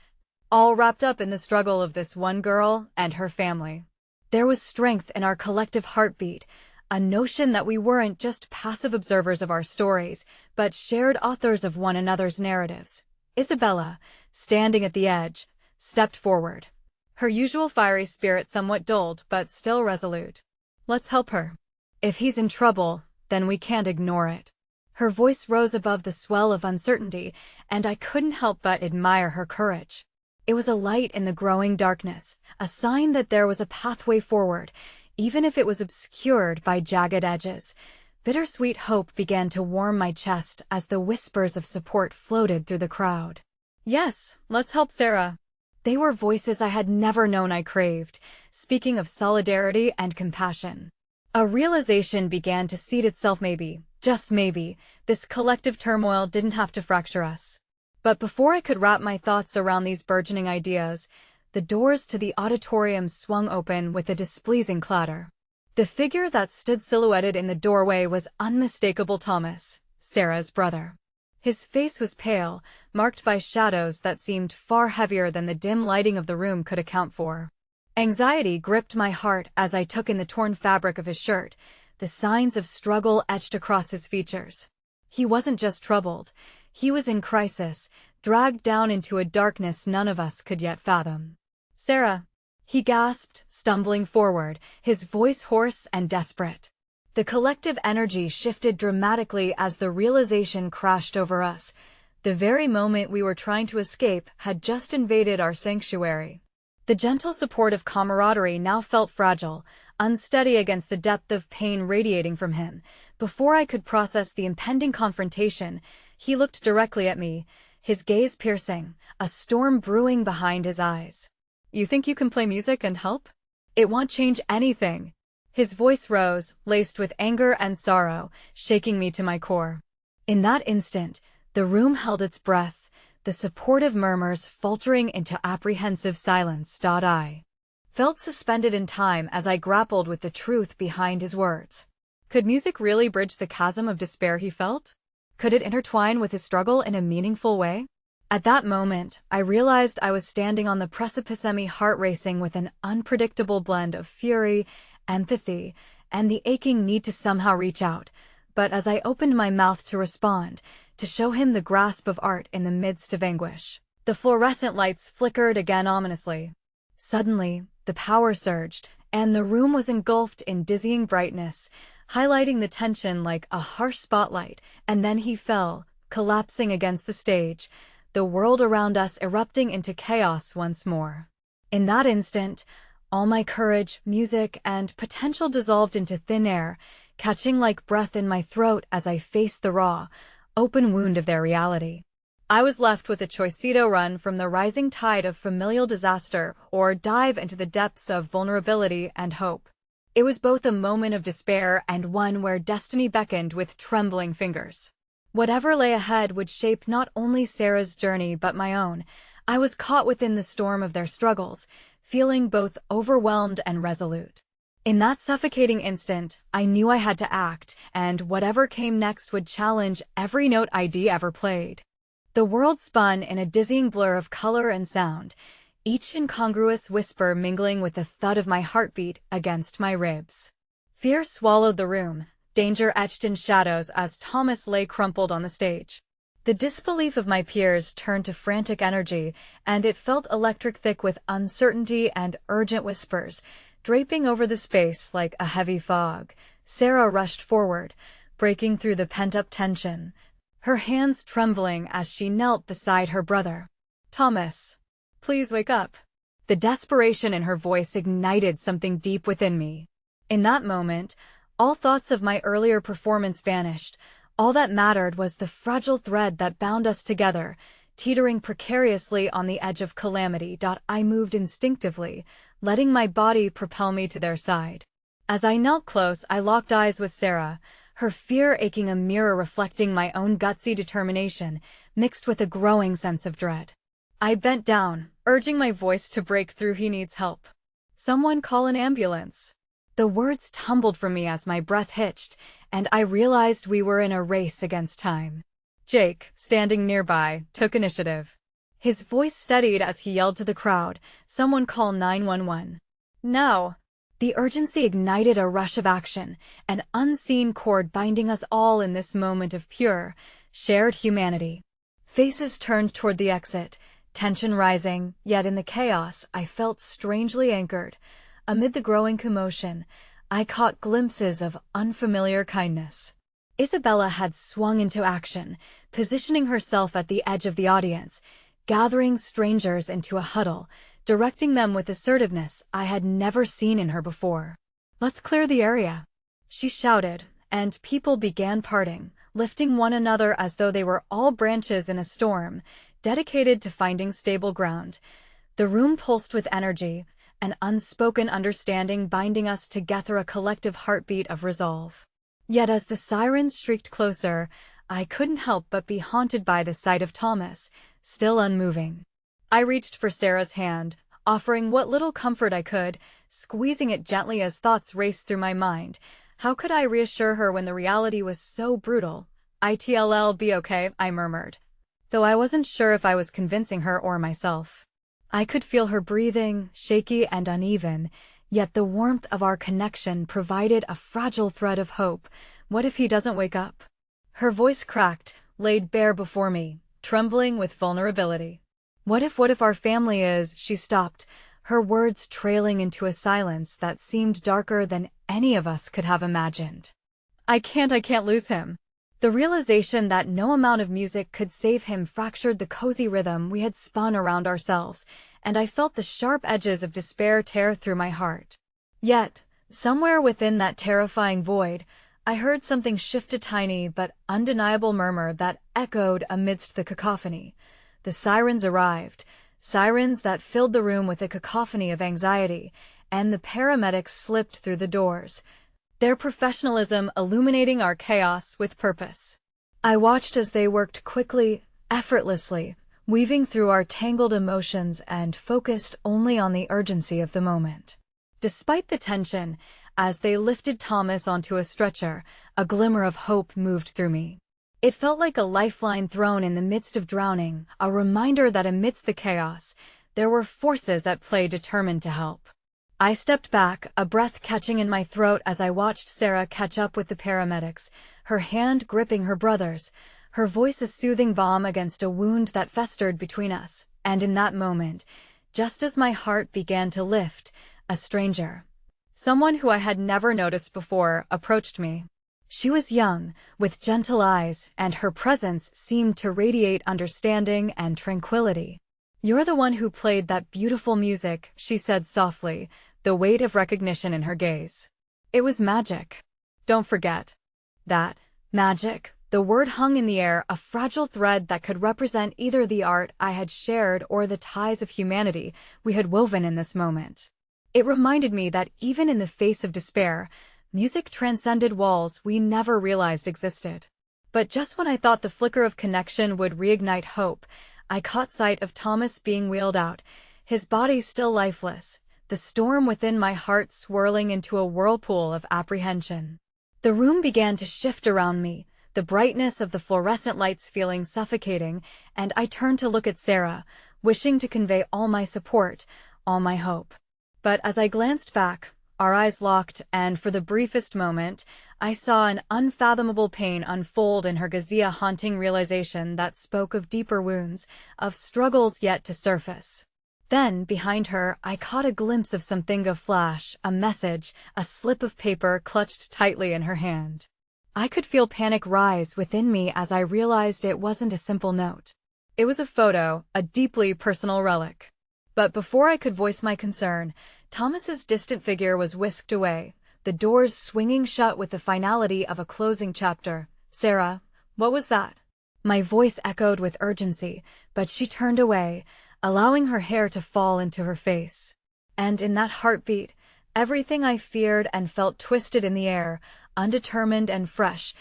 all wrapped up in the struggle of this one girl and her family. There was strength in our collective heartbeat, a notion that we weren't just passive observers of our stories, but shared authors of one another's narratives. Isabella, standing at the edge, stepped forward, her usual fiery spirit somewhat dulled but still resolute. Let's help her. If he's in trouble, then we can't ignore it. Her voice rose above the swell of uncertainty, and I couldn't help but admire her courage. It was a light in the growing darkness, a sign that there was a pathway forward, even if it was obscured by jagged edges. Bittersweet hope began to warm my chest as the whispers of support floated through the crowd. Yes, let's help Sarah. They were voices I had never known I craved, speaking of solidarity and compassion. A realization began to seed itself. Maybe, just maybe, this collective turmoil didn't have to fracture us. But before I could wrap my thoughts around these burgeoning ideas, the doors to the auditorium swung open with a displeasing clatter. The figure that stood silhouetted in the doorway was unmistakable Thomas, Sarah's brother. His face was pale, marked by shadows that seemed far heavier than the dim lighting of the room could account for. Anxiety gripped my heart as I took in the torn fabric of his shirt, the signs of struggle etched across his features. He wasn't just troubled. He was in crisis, dragged down into a darkness none of us could yet fathom. "Sarah," he gasped, stumbling forward, his voice hoarse and desperate. The collective energy shifted dramatically as the realization crashed over us. The very moment we were trying to escape had just invaded our sanctuary. The gentle support of camaraderie now felt fragile, unsteady against the depth of pain radiating from him. Before I could process the impending confrontation, he looked directly at me, his gaze piercing, a storm brewing behind his eyes. "You think you can play music and help? It won't change anything." His voice rose, laced with anger and sorrow, shaking me to my core. In that instant, the room held its breath, the supportive murmurs faltering into apprehensive silence. I felt suspended in time as I grappled with the truth behind his words. Could music really bridge the chasm of despair he felt? Could it intertwine with his struggle in a meaningful way? At that moment, I realized I was standing on the precipice, my heart racing with an unpredictable blend of fury, empathy, and the aching need to somehow reach out. But as I opened my mouth to respond, to show him the grasp of art in the midst of anguish, the fluorescent lights flickered again ominously. Suddenly, the power surged, and the room was engulfed in dizzying brightness, highlighting the tension like a harsh spotlight, and then he fell, collapsing against the stage, the world around us erupting into chaos once more. In that instant, all my courage, music, and potential dissolved into thin air, catching like breath in my throat as I faced the raw, open wound of their reality. I was left with a choice: to run from the rising tide of familial disaster or dive into the depths of vulnerability and hope. It was both a moment of despair and one where destiny beckoned with trembling fingers. Whatever lay ahead would shape not only Sarah's journey but my own. I was caught within the storm of their struggles, feeling both overwhelmed and resolute. In that suffocating instant, I knew I had to act, and whatever came next would challenge every note I'd ever played. The world spun in a dizzying blur of color and sound, each incongruous whisper mingling with the thud of my heartbeat against my ribs. Fear swallowed the room, danger etched in shadows as Thomas lay crumpled on the stage. The disbelief of my peers turned to frantic energy, and it felt electric thick with uncertainty and urgent whispers, draping over the space like a heavy fog. Sarah rushed forward, breaking through the pent-up tension, her hands trembling as she knelt beside her brother. "Thomas, please wake up." The desperation in her voice ignited something deep within me. In that moment, all thoughts of my earlier performance vanished. All that mattered was the fragile thread that bound us together, teetering precariously on the edge of calamity. I moved instinctively, letting my body propel me to their side. As I knelt close, I locked eyes with Sarah, her fear aching a mirror reflecting my own gutsy determination, mixed with a growing sense of dread. I bent down, urging my voice to break through. "He needs help. Someone call an ambulance." The words tumbled from me as my breath hitched, and I realized we were in a race against time. Jake, standing nearby, took initiative. His voice steadied as he yelled to the crowd, "Someone call 911. Now!" The urgency ignited a rush of action, an unseen cord binding us all in this moment of pure, shared humanity. Faces turned toward the exit, tension rising, yet in the chaos I felt strangely anchored. Amid the growing commotion, I caught glimpses of unfamiliar kindness. Isabella had swung into action, positioning herself at the edge of the audience, gathering strangers into a huddle, directing them with assertiveness I had never seen in her before. "Let's clear the area," she shouted, and people began parting, lifting one another as though they were all branches in a storm, dedicated to finding stable ground. The room pulsed with energy, an unspoken understanding binding us together, a collective heartbeat of resolve. Yet as the sirens shrieked closer, I couldn't help but be haunted by the sight of Thomas, still unmoving. I reached for Sarah's hand, offering what little comfort I could, squeezing it gently as thoughts raced through my mind. How could I reassure her when the reality was so brutal? "It'll be okay," I murmured, though I wasn't sure if I was convincing her or myself. I could feel her breathing, shaky and uneven, yet the warmth of our connection provided a fragile thread of hope. What if he doesn't wake up? Her voice cracked, laid bare before me, trembling with vulnerability. What if our family is, she stopped, her words trailing into a silence that seemed darker than any of us could have imagined. I can't lose him. The realization that no amount of music could save him fractured the cozy rhythm we had spun around ourselves, and I felt the sharp edges of despair tear through my heart. Yet, somewhere within that terrifying void, I heard something shift, a tiny but undeniable murmur that echoed amidst the cacophony. The sirens arrived, sirens that filled the room with a cacophony of anxiety, and the paramedics slipped through the doors, their professionalism illuminating our chaos with purpose. I watched as they worked quickly, effortlessly, weaving through our tangled emotions and focused only on the urgency of the moment. Despite the tension, as they lifted Thomas onto a stretcher, a glimmer of hope moved through me. It felt like a lifeline thrown in the midst of drowning, a reminder that amidst the chaos, there were forces at play determined to help. I stepped back, a breath catching in my throat as I watched Sarah catch up with the paramedics, her hand gripping her brother's, her voice a soothing balm against a wound that festered between us. And in that moment, just as my heart began to lift, a stranger, someone who I had never noticed before, approached me. She was young, with gentle eyes, and her presence seemed to radiate understanding and tranquility. "You're the one who played that beautiful music," she said softly, the weight of recognition in her gaze. "It was magic. Don't forget that." Magic. The word hung in the air, a fragile thread that could represent either the art I had shared or the ties of humanity we had woven in this moment. It reminded me that even in the face of despair, music transcended walls we never realized existed. But just when I thought the flicker of connection would reignite hope, I caught sight of Thomas being wheeled out, his body still lifeless, the storm within my heart swirling into a whirlpool of apprehension. The room began to shift around me, the brightness of the fluorescent lights feeling suffocating, and I turned to look at Sarah, wishing to convey all my support, all my hope. But as I glanced back, our eyes locked, and for the briefest moment, I saw an unfathomable pain unfold in her gaze, a haunting realization that spoke of deeper wounds, of struggles yet to surface. Then, behind her, I caught a glimpse of something, a flash, a message, a slip of paper clutched tightly in her hand. I could feel panic rise within me as I realized it wasn't a simple note. It was a photo, a deeply personal relic. But before I could voice my concern, Thomas's distant figure was whisked away, the doors swinging shut with the finality of a closing chapter. "Sarah, what was that?" My voice echoed with urgency, but she turned away, allowing her hair to fall into her face. And in that heartbeat, everything I feared and felt twisted in the air, undetermined and fresh.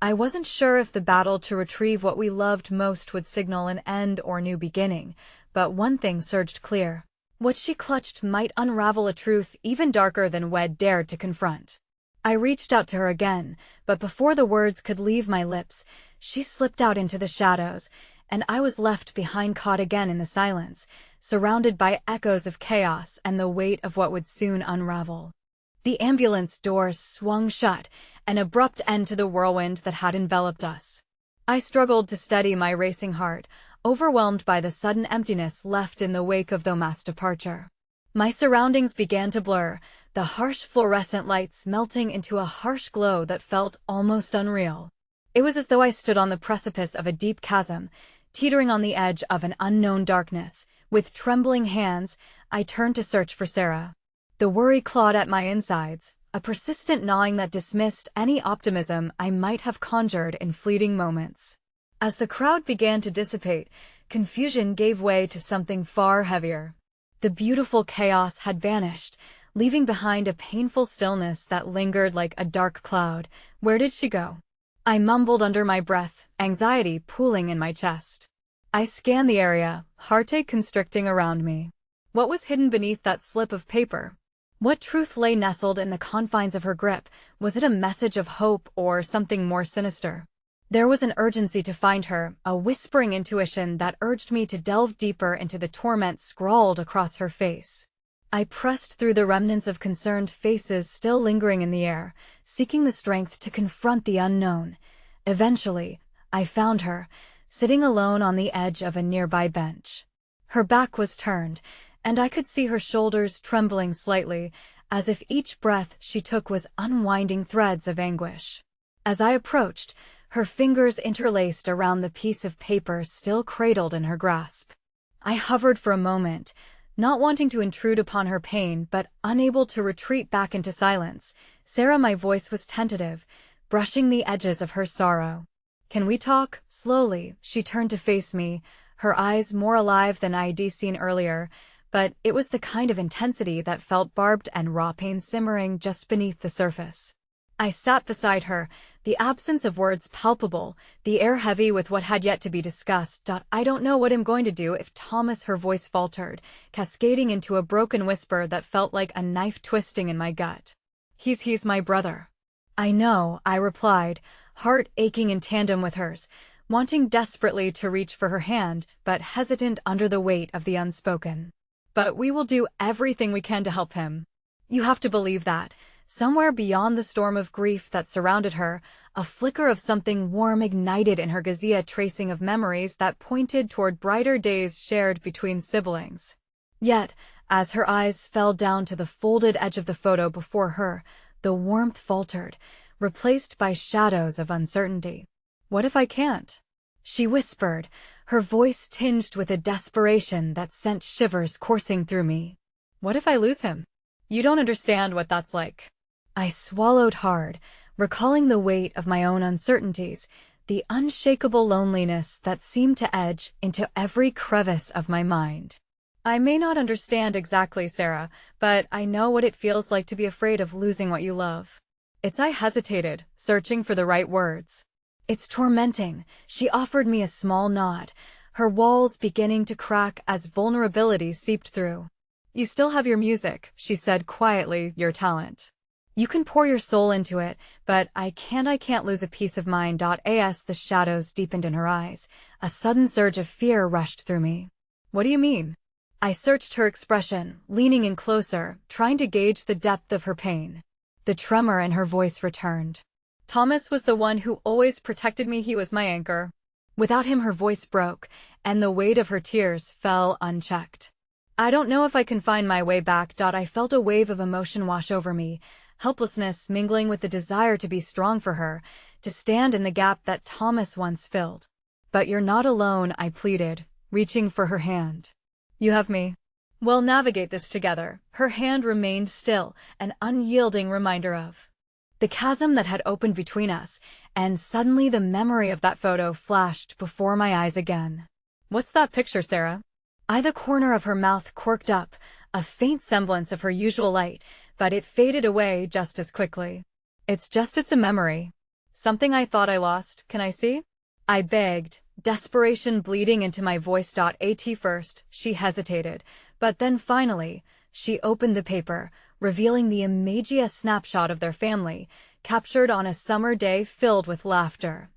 I wasn't sure if the battle to retrieve what we loved most would signal an end or new beginning, but one thing surged clear. What she clutched might unravel a truth even darker than Wed dared to confront. I reached out to her again, but before the words could leave my lips, she slipped out into the shadows, and I was left behind, caught again in the silence, surrounded by echoes of chaos and the weight of what would soon unravel. The ambulance doors swung shut, an abrupt end to the whirlwind that had enveloped us. I struggled to steady my racing heart, overwhelmed by the sudden emptiness left in the wake of the mass departure. My surroundings began to blur, the harsh fluorescent lights melting into a harsh glow that felt almost unreal. It was as though I stood on the precipice of a deep chasm, teetering on the edge of an unknown darkness. With trembling hands, I turned to search for Sarah. The worry clawed at my insides, a persistent gnawing that dismissed any optimism I might have conjured in fleeting moments. As the crowd began to dissipate, confusion gave way to something far heavier. The beautiful chaos had vanished, leaving behind a painful stillness that lingered like a dark cloud. Where did she go? I mumbled under my breath, anxiety pooling in my chest. I scanned the area, heartache constricting around me. What was hidden beneath that slip of paper? What truth lay nestled in the confines of her grip? Was it a message of hope or something more sinister? There was an urgency to find her, a whispering intuition that urged me to delve deeper into the torment scrawled across her face. I pressed through the remnants of concerned faces still lingering in the air, seeking the strength to confront the unknown. Eventually, I found her, sitting alone on the edge of a nearby bench. Her back was turned, and I could see her shoulders trembling slightly, as if each breath she took was unwinding threads of anguish. As I approached, her fingers interlaced around the piece of paper still cradled in her grasp. I hovered for a moment, not wanting to intrude upon her pain but unable to retreat back into silence. "Sarah," my voice was tentative, brushing the edges of her sorrow. "Can we talk?" Slowly, she turned to face me, her eyes more alive than I'd seen earlier, but it was the kind of intensity that felt barbed and raw, pain simmering just beneath the surface. I sat beside her, the absence of words palpable, the air heavy with what had yet to be discussed. "I don't know what I'm going to do if Thomas," her voice faltered, cascading into a broken whisper that felt like a knife twisting in my gut. He's my brother." "I know," I replied, heart aching in tandem with hers, wanting desperately to reach for her hand, but hesitant under the weight of the unspoken. "But we will do everything we can to help him." "You have to believe that." Somewhere beyond the storm of grief that surrounded her, a flicker of something warm ignited in her gaze, a tracing of memories that pointed toward brighter days shared between siblings. Yet, as her eyes fell down to the folded edge of the photo before her, the warmth faltered, replaced by shadows of uncertainty. "What if I can't?" she whispered, her voice tinged with a desperation that sent shivers coursing through me. "What if I lose him? You don't understand what that's like." I swallowed hard, recalling the weight of my own uncertainties, the unshakable loneliness that seemed to edge into every crevice of my mind. "I may not understand exactly, Sarah, but I know what it feels like to be afraid of losing what you love." I hesitated, searching for the right words. "It's tormenting." She offered me a small nod, her walls beginning to crack as vulnerability seeped through. "You still have your music," she said quietly, "your talent. You can pour your soul into it, but I can't lose a piece of mine." As the shadows deepened in her eyes, a sudden surge of fear rushed through me. "What do you mean?" I searched her expression, leaning in closer, trying to gauge the depth of her pain. The tremor in her voice returned. "Thomas was the one who always protected me. He was my anchor." Without him, her voice broke, and the weight of her tears fell unchecked. "I don't know if I can find my way back." I felt a wave of emotion wash over me, helplessness mingling with the desire to be strong for her, to stand in the gap that Thomas once filled. "But you're not alone," I pleaded, reaching for her hand. "You have me. We'll navigate this together." Her hand remained still, an unyielding reminder of the chasm that had opened between us, and suddenly the memory of that photo flashed before my eyes again. "What's that picture, Sarah?" The corner of her mouth quirked up, a faint semblance of her usual light, but it faded away just as quickly. It's a memory. Something I thought I lost. Can I see?" I begged, desperation bleeding into my voice. At first, she hesitated, but then finally, she opened the paper, revealing the immediate snapshot of their family, captured on a summer day filled with laughter.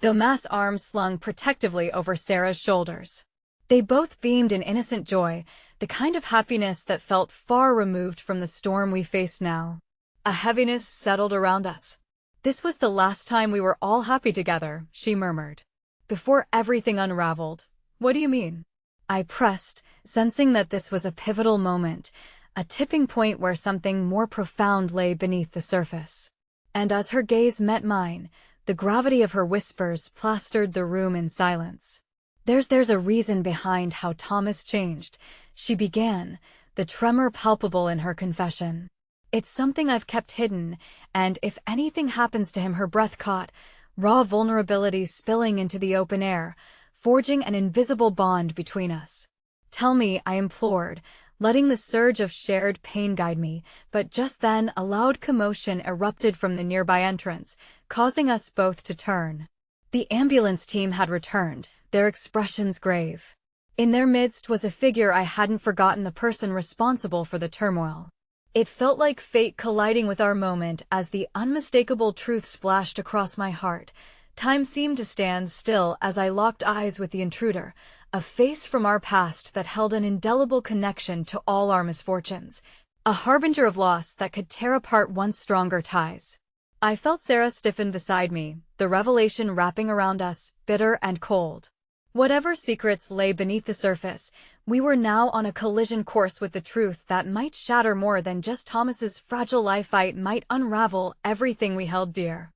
Thomas' arms slung protectively over Sarah's shoulders. They both beamed in innocent joy, the kind of happiness that felt far removed from the storm we faced now. A heaviness settled around us. "This was the last time we were all happy together," she murmured. "Before everything unraveled." "What do you mean?" I pressed, sensing that this was a pivotal moment, a tipping point where something more profound lay beneath the surface. And as her gaze met mine, the gravity of her whispers plastered the room in silence. There's a reason behind how Thomas changed," she began, the tremor palpable in her confession. "It's something I've kept hidden, and if anything happens to him," her breath caught, raw vulnerability spilling into the open air, forging an invisible bond between us. "Tell me," I implored, letting the surge of shared pain guide me, but just then a loud commotion erupted from the nearby entrance, causing us both to turn. The ambulance team had returned, their expressions grave. In their midst was a figure I hadn't forgotten, the person responsible for the turmoil. It felt like fate colliding with our moment as the unmistakable truth splashed across my heart. Time seemed to stand still as I locked eyes with the intruder, a face from our past that held an indelible connection to all our misfortunes, a harbinger of loss that could tear apart once stronger ties. I felt Sarah stiffen beside me, the revelation wrapping around us, bitter and cold. Whatever secrets lay beneath the surface, we were now on a collision course with the truth that might shatter more than just Thomas's fragile life. It might unravel everything we held dear.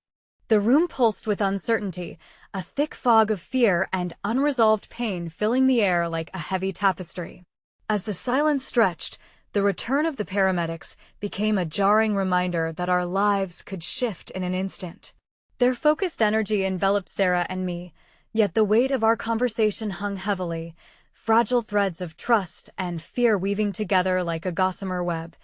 The room pulsed with uncertainty, a thick fog of fear and unresolved pain filling the air like a heavy tapestry. As the silence stretched, the return of the paramedics became a jarring reminder that our lives could shift in an instant. Their focused energy enveloped Sarah and me, yet the weight of our conversation hung heavily, fragile threads of trust and fear weaving together like a gossamer web.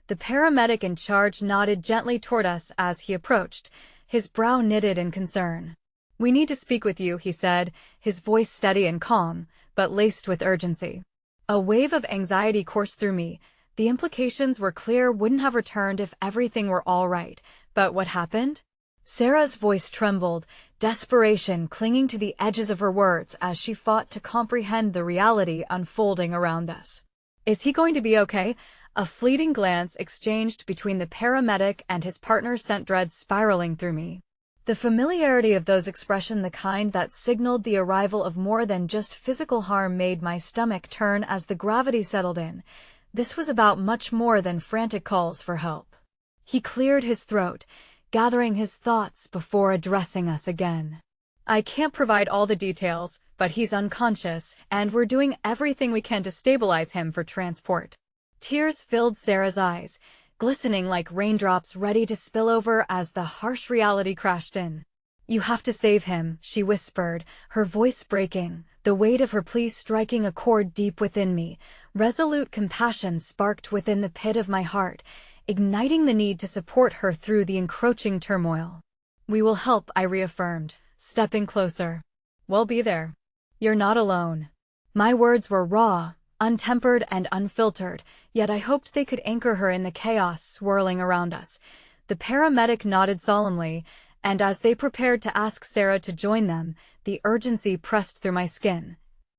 The paramedic in charge nodded gently toward us as he approached, his brow knitted in concern. "We need to speak with you," he said, his voice steady and calm, but laced with urgency. A wave of anxiety coursed through me. The implications were clear. Wouldn't have returned if everything were all right. But what happened? Sarah's voice trembled, desperation clinging to the edges of her words as she fought to comprehend the reality unfolding around us. "Is he going to be okay?" A fleeting glance exchanged between the paramedic and his partner sent dread spiraling through me. The familiarity of those expressions, the kind that signaled the arrival of more than just physical harm, made my stomach turn as the gravity settled in. This was about much more than frantic calls for help. He cleared his throat, gathering his thoughts before addressing us again. "I can't provide all the details, but he's unconscious, and we're doing everything we can to stabilize him for transport." Tears filled Sarah's eyes, glistening like raindrops ready to spill over as the harsh reality crashed in. "You have to save him," she whispered, her voice breaking, the weight of her plea striking a chord deep within me. Resolute compassion sparked within the pit of my heart, igniting the need to support her through the encroaching turmoil. "We will help," I reaffirmed, stepping closer. "We'll be there. You're not alone." My words were raw, untempered and unfiltered, yet I hoped they could anchor her in the chaos swirling around us. The paramedic nodded solemnly, and as they prepared to ask Sarah to join them, the urgency pressed through my skin.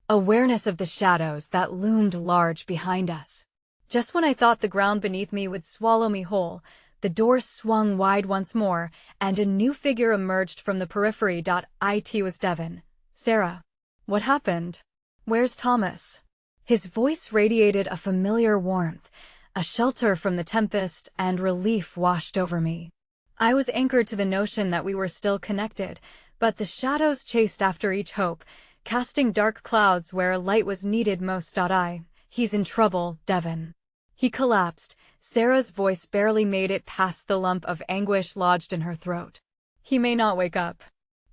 Awareness of the shadows that loomed large behind us. Just when I thought the ground beneath me would swallow me whole, the door swung wide once more, and a new figure emerged from the periphery. It was Devin. "Sarah, what happened? Where's Thomas?" His voice radiated a familiar warmth, a shelter from the tempest, and relief washed over me. I was anchored to the notion that we were still connected, but the shadows chased after each hope, casting dark clouds where light was needed most. "He's in trouble, Devin." He collapsed. Sarah's voice barely made it past the lump of anguish lodged in her throat. "He may not wake up."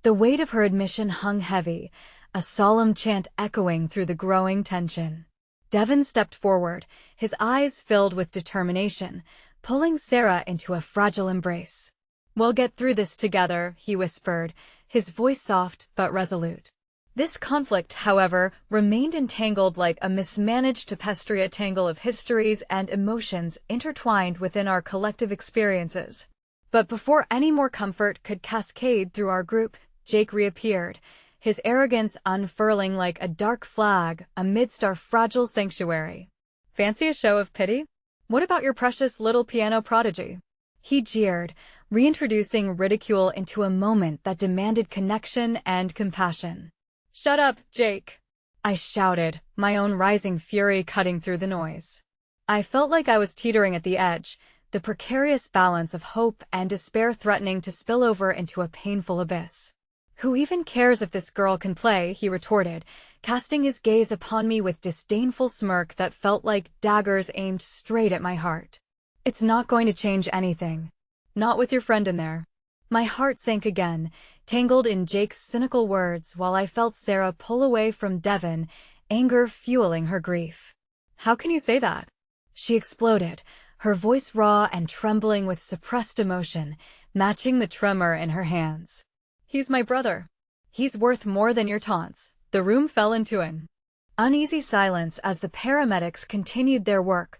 The weight of her admission hung heavy, a solemn chant echoing through the growing tension. Devin stepped forward, his eyes filled with determination, pulling Sarah into a fragile embrace. "We'll get through this together," he whispered, his voice soft but resolute. This conflict, however, remained entangled like a mismanaged tapestry, a tangle of histories and emotions intertwined within our collective experiences. But before any more comfort could cascade through our group, Jake reappeared, his arrogance unfurling like a dark flag amidst our fragile sanctuary. "Fancy a show of pity? What about your precious little piano prodigy?" He jeered, reintroducing ridicule into a moment that demanded connection and compassion. "Shut up, Jake!" I shouted, my own rising fury cutting through the noise. I felt like I was teetering at the edge, the precarious balance of hope and despair threatening to spill over into a painful abyss. "Who even cares if this girl can play?" he retorted, casting his gaze upon me with disdainful smirk that felt like daggers aimed straight at my heart. "It's not going to change anything. Not with your friend in there." My heart sank again, tangled in Jake's cynical words while I felt Sarah pull away from Devin, anger fueling her grief. "How can you say that?" she exploded, her voice raw and trembling with suppressed emotion, matching the tremor in her hands. "He's my brother. He's worth more than your taunts." The room fell into an uneasy silence as the paramedics continued their work,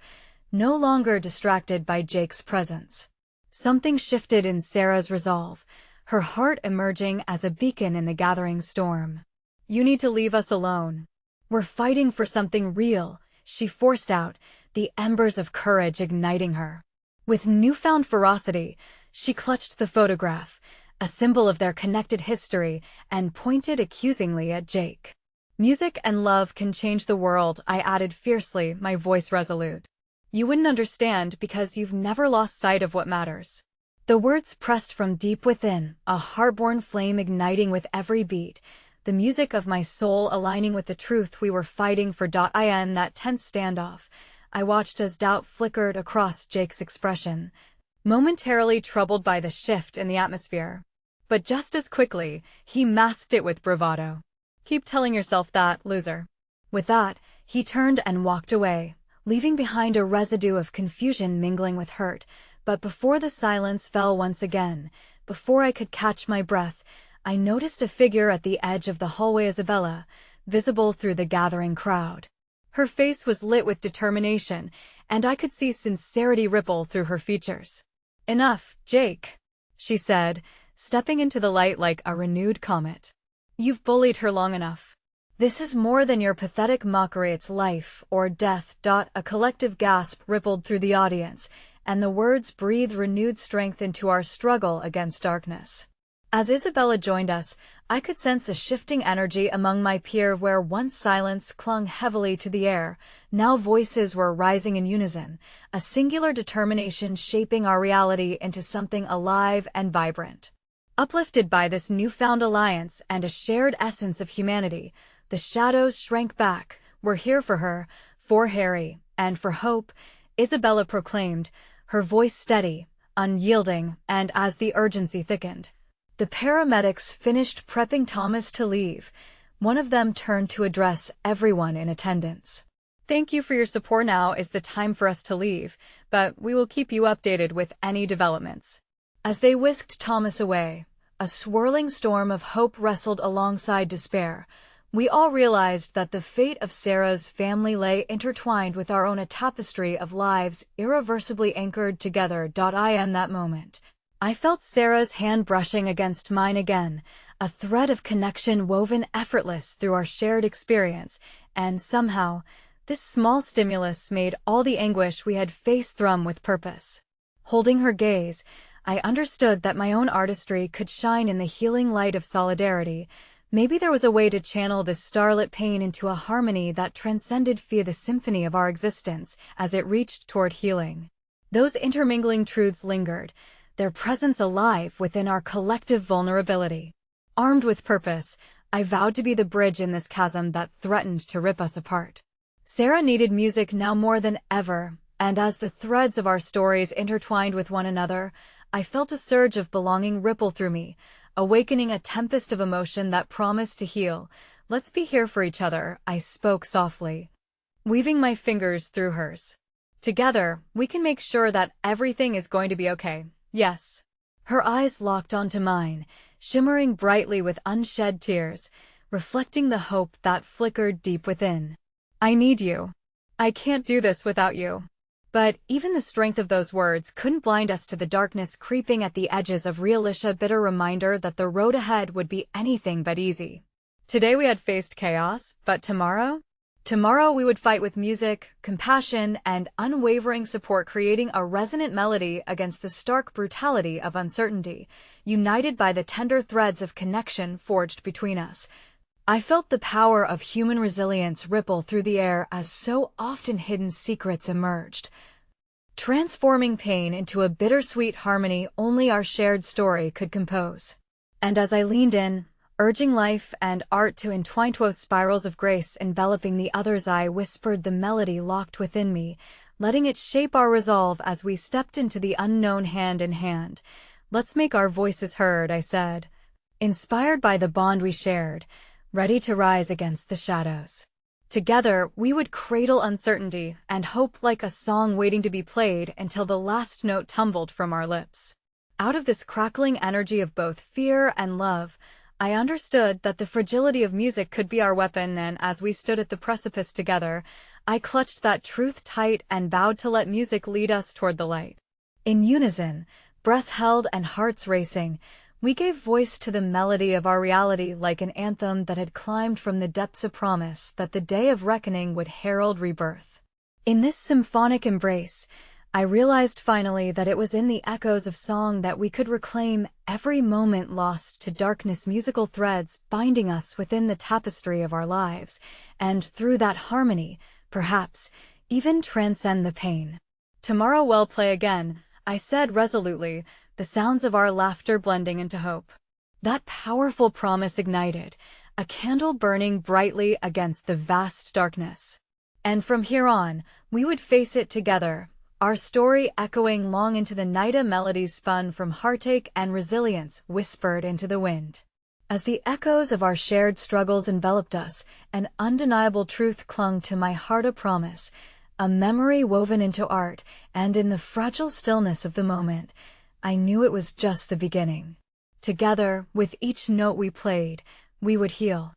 no longer distracted by Jake's presence. Something shifted in Sarah's resolve, her heart emerging as a beacon in the gathering storm. "You need to leave us alone. We're fighting for something real," she forced out, the embers of courage igniting her. With newfound ferocity, she clutched the photograph, a symbol of their connected history, and pointed accusingly at Jake. Music and love can change the world, I added fiercely, my voice resolute. You wouldn't understand because you've never lost sight of what matters. The words pressed from deep within, a heartborn flame igniting with every beat, the music of my soul aligning with the truth we were fighting for. In that tense standoff, I watched as doubt flickered across Jake's expression, momentarily troubled by the shift in the atmosphere. But just as quickly, he masked it with bravado. Keep telling yourself that, loser. With that, he turned and walked away, leaving behind a residue of confusion mingling with hurt. But before the silence fell once again, before I could catch my breath, I noticed a figure at the edge of the hallway. Isabella, visible through the gathering crowd. Her face was lit with determination, and I could see sincerity ripple through her features. Enough, Jake, she said, stepping into the light like a renewed comet. You've bullied her long enough. This is more than your pathetic mockery, it's life or death. A collective gasp rippled through the audience, and the words breathed renewed strength into our struggle against darkness. As Isabella joined us, I could sense a shifting energy among my peers. Where once silence clung heavily to the air, now voices were rising in unison, a singular determination shaping our reality into something alive and vibrant. Uplifted by this newfound alliance and a shared essence of humanity, the shadows shrank back. We're here for her, for Harry, and for hope, Isabella proclaimed, her voice steady, unyielding, and as the urgency thickened, the paramedics finished prepping Thomas to leave. One of them turned to address everyone in attendance. Thank you for your support. Now is the time for us to leave, but we will keep you updated with any developments. As they whisked Thomas away, a swirling storm of hope wrestled alongside despair. We all realized that the fate of Sarah's family lay intertwined with our own, a tapestry of lives irreversibly anchored together. In that moment, I felt Sarah's hand brushing against mine again, a thread of connection woven effortless through our shared experience, and somehow, this small stimulus made all the anguish we had faced thrum with purpose. Holding her gaze, I understood that my own artistry could shine in the healing light of solidarity. Maybe there was a way to channel this starlit pain into a harmony that transcended fear, the symphony of our existence, as it reached toward healing. Those intermingling truths lingered, their presence alive within our collective vulnerability. Armed with purpose, I vowed to be the bridge in this chasm that threatened to rip us apart. Sarah needed music now more than ever, and as the threads of our stories intertwined with one another, I felt a surge of belonging ripple through me, awakening a tempest of emotion that promised to heal. Let's be here for each other, I spoke softly, weaving my fingers through hers. Together, we can make sure that everything is going to be okay, yes. Her eyes locked onto mine, shimmering brightly with unshed tears, reflecting the hope that flickered deep within. I need you. I can't do this without you. But even the strength of those words couldn't blind us to the darkness creeping at the edges of realisha, bitter reminder that the road ahead would be anything but easy. Today we had faced chaos, but tomorrow? Tomorrow we would fight with music, compassion, and unwavering support, creating a resonant melody against the stark brutality of uncertainty, united by the tender threads of connection forged between us. I felt the power of human resilience ripple through the air as so often hidden secrets emerged, transforming pain into a bittersweet harmony only our shared story could compose. And as I leaned in, urging life and art to entwine spirals of grace enveloping the others, I whispered the melody locked within me, letting it shape our resolve as we stepped into the unknown hand in hand. Let's make our voices heard, I said, inspired by the bond we shared, ready to rise against the shadows. Together, we would cradle uncertainty and hope like a song waiting to be played until the last note tumbled from our lips. Out of this crackling energy of both fear and love, I understood that the fragility of music could be our weapon, and as we stood at the precipice together, I clutched that truth tight and vowed to let music lead us toward the light. In unison, breath held and hearts racing, we gave voice to the melody of our reality like an anthem that had climbed from the depths, of promise that the day of reckoning would herald rebirth. In this symphonic embrace, I realized finally that it was in the echoes of song that we could reclaim every moment lost to darkness, musical threads binding us within the tapestry of our lives, and through that harmony, perhaps, even transcend the pain. Tomorrow we'll play again, I said resolutely, the sounds of our laughter blending into hope. That powerful promise ignited, a candle burning brightly against the vast darkness. And from here on, we would face it together, our story echoing long into the night, a melodies spun from heartache and resilience whispered into the wind. As the echoes of our shared struggles enveloped us, an undeniable truth clung to my heart, a promise, a memory woven into art, and in the fragile stillness of the moment, I knew it was just the beginning. Together, with each note we played, we would heal.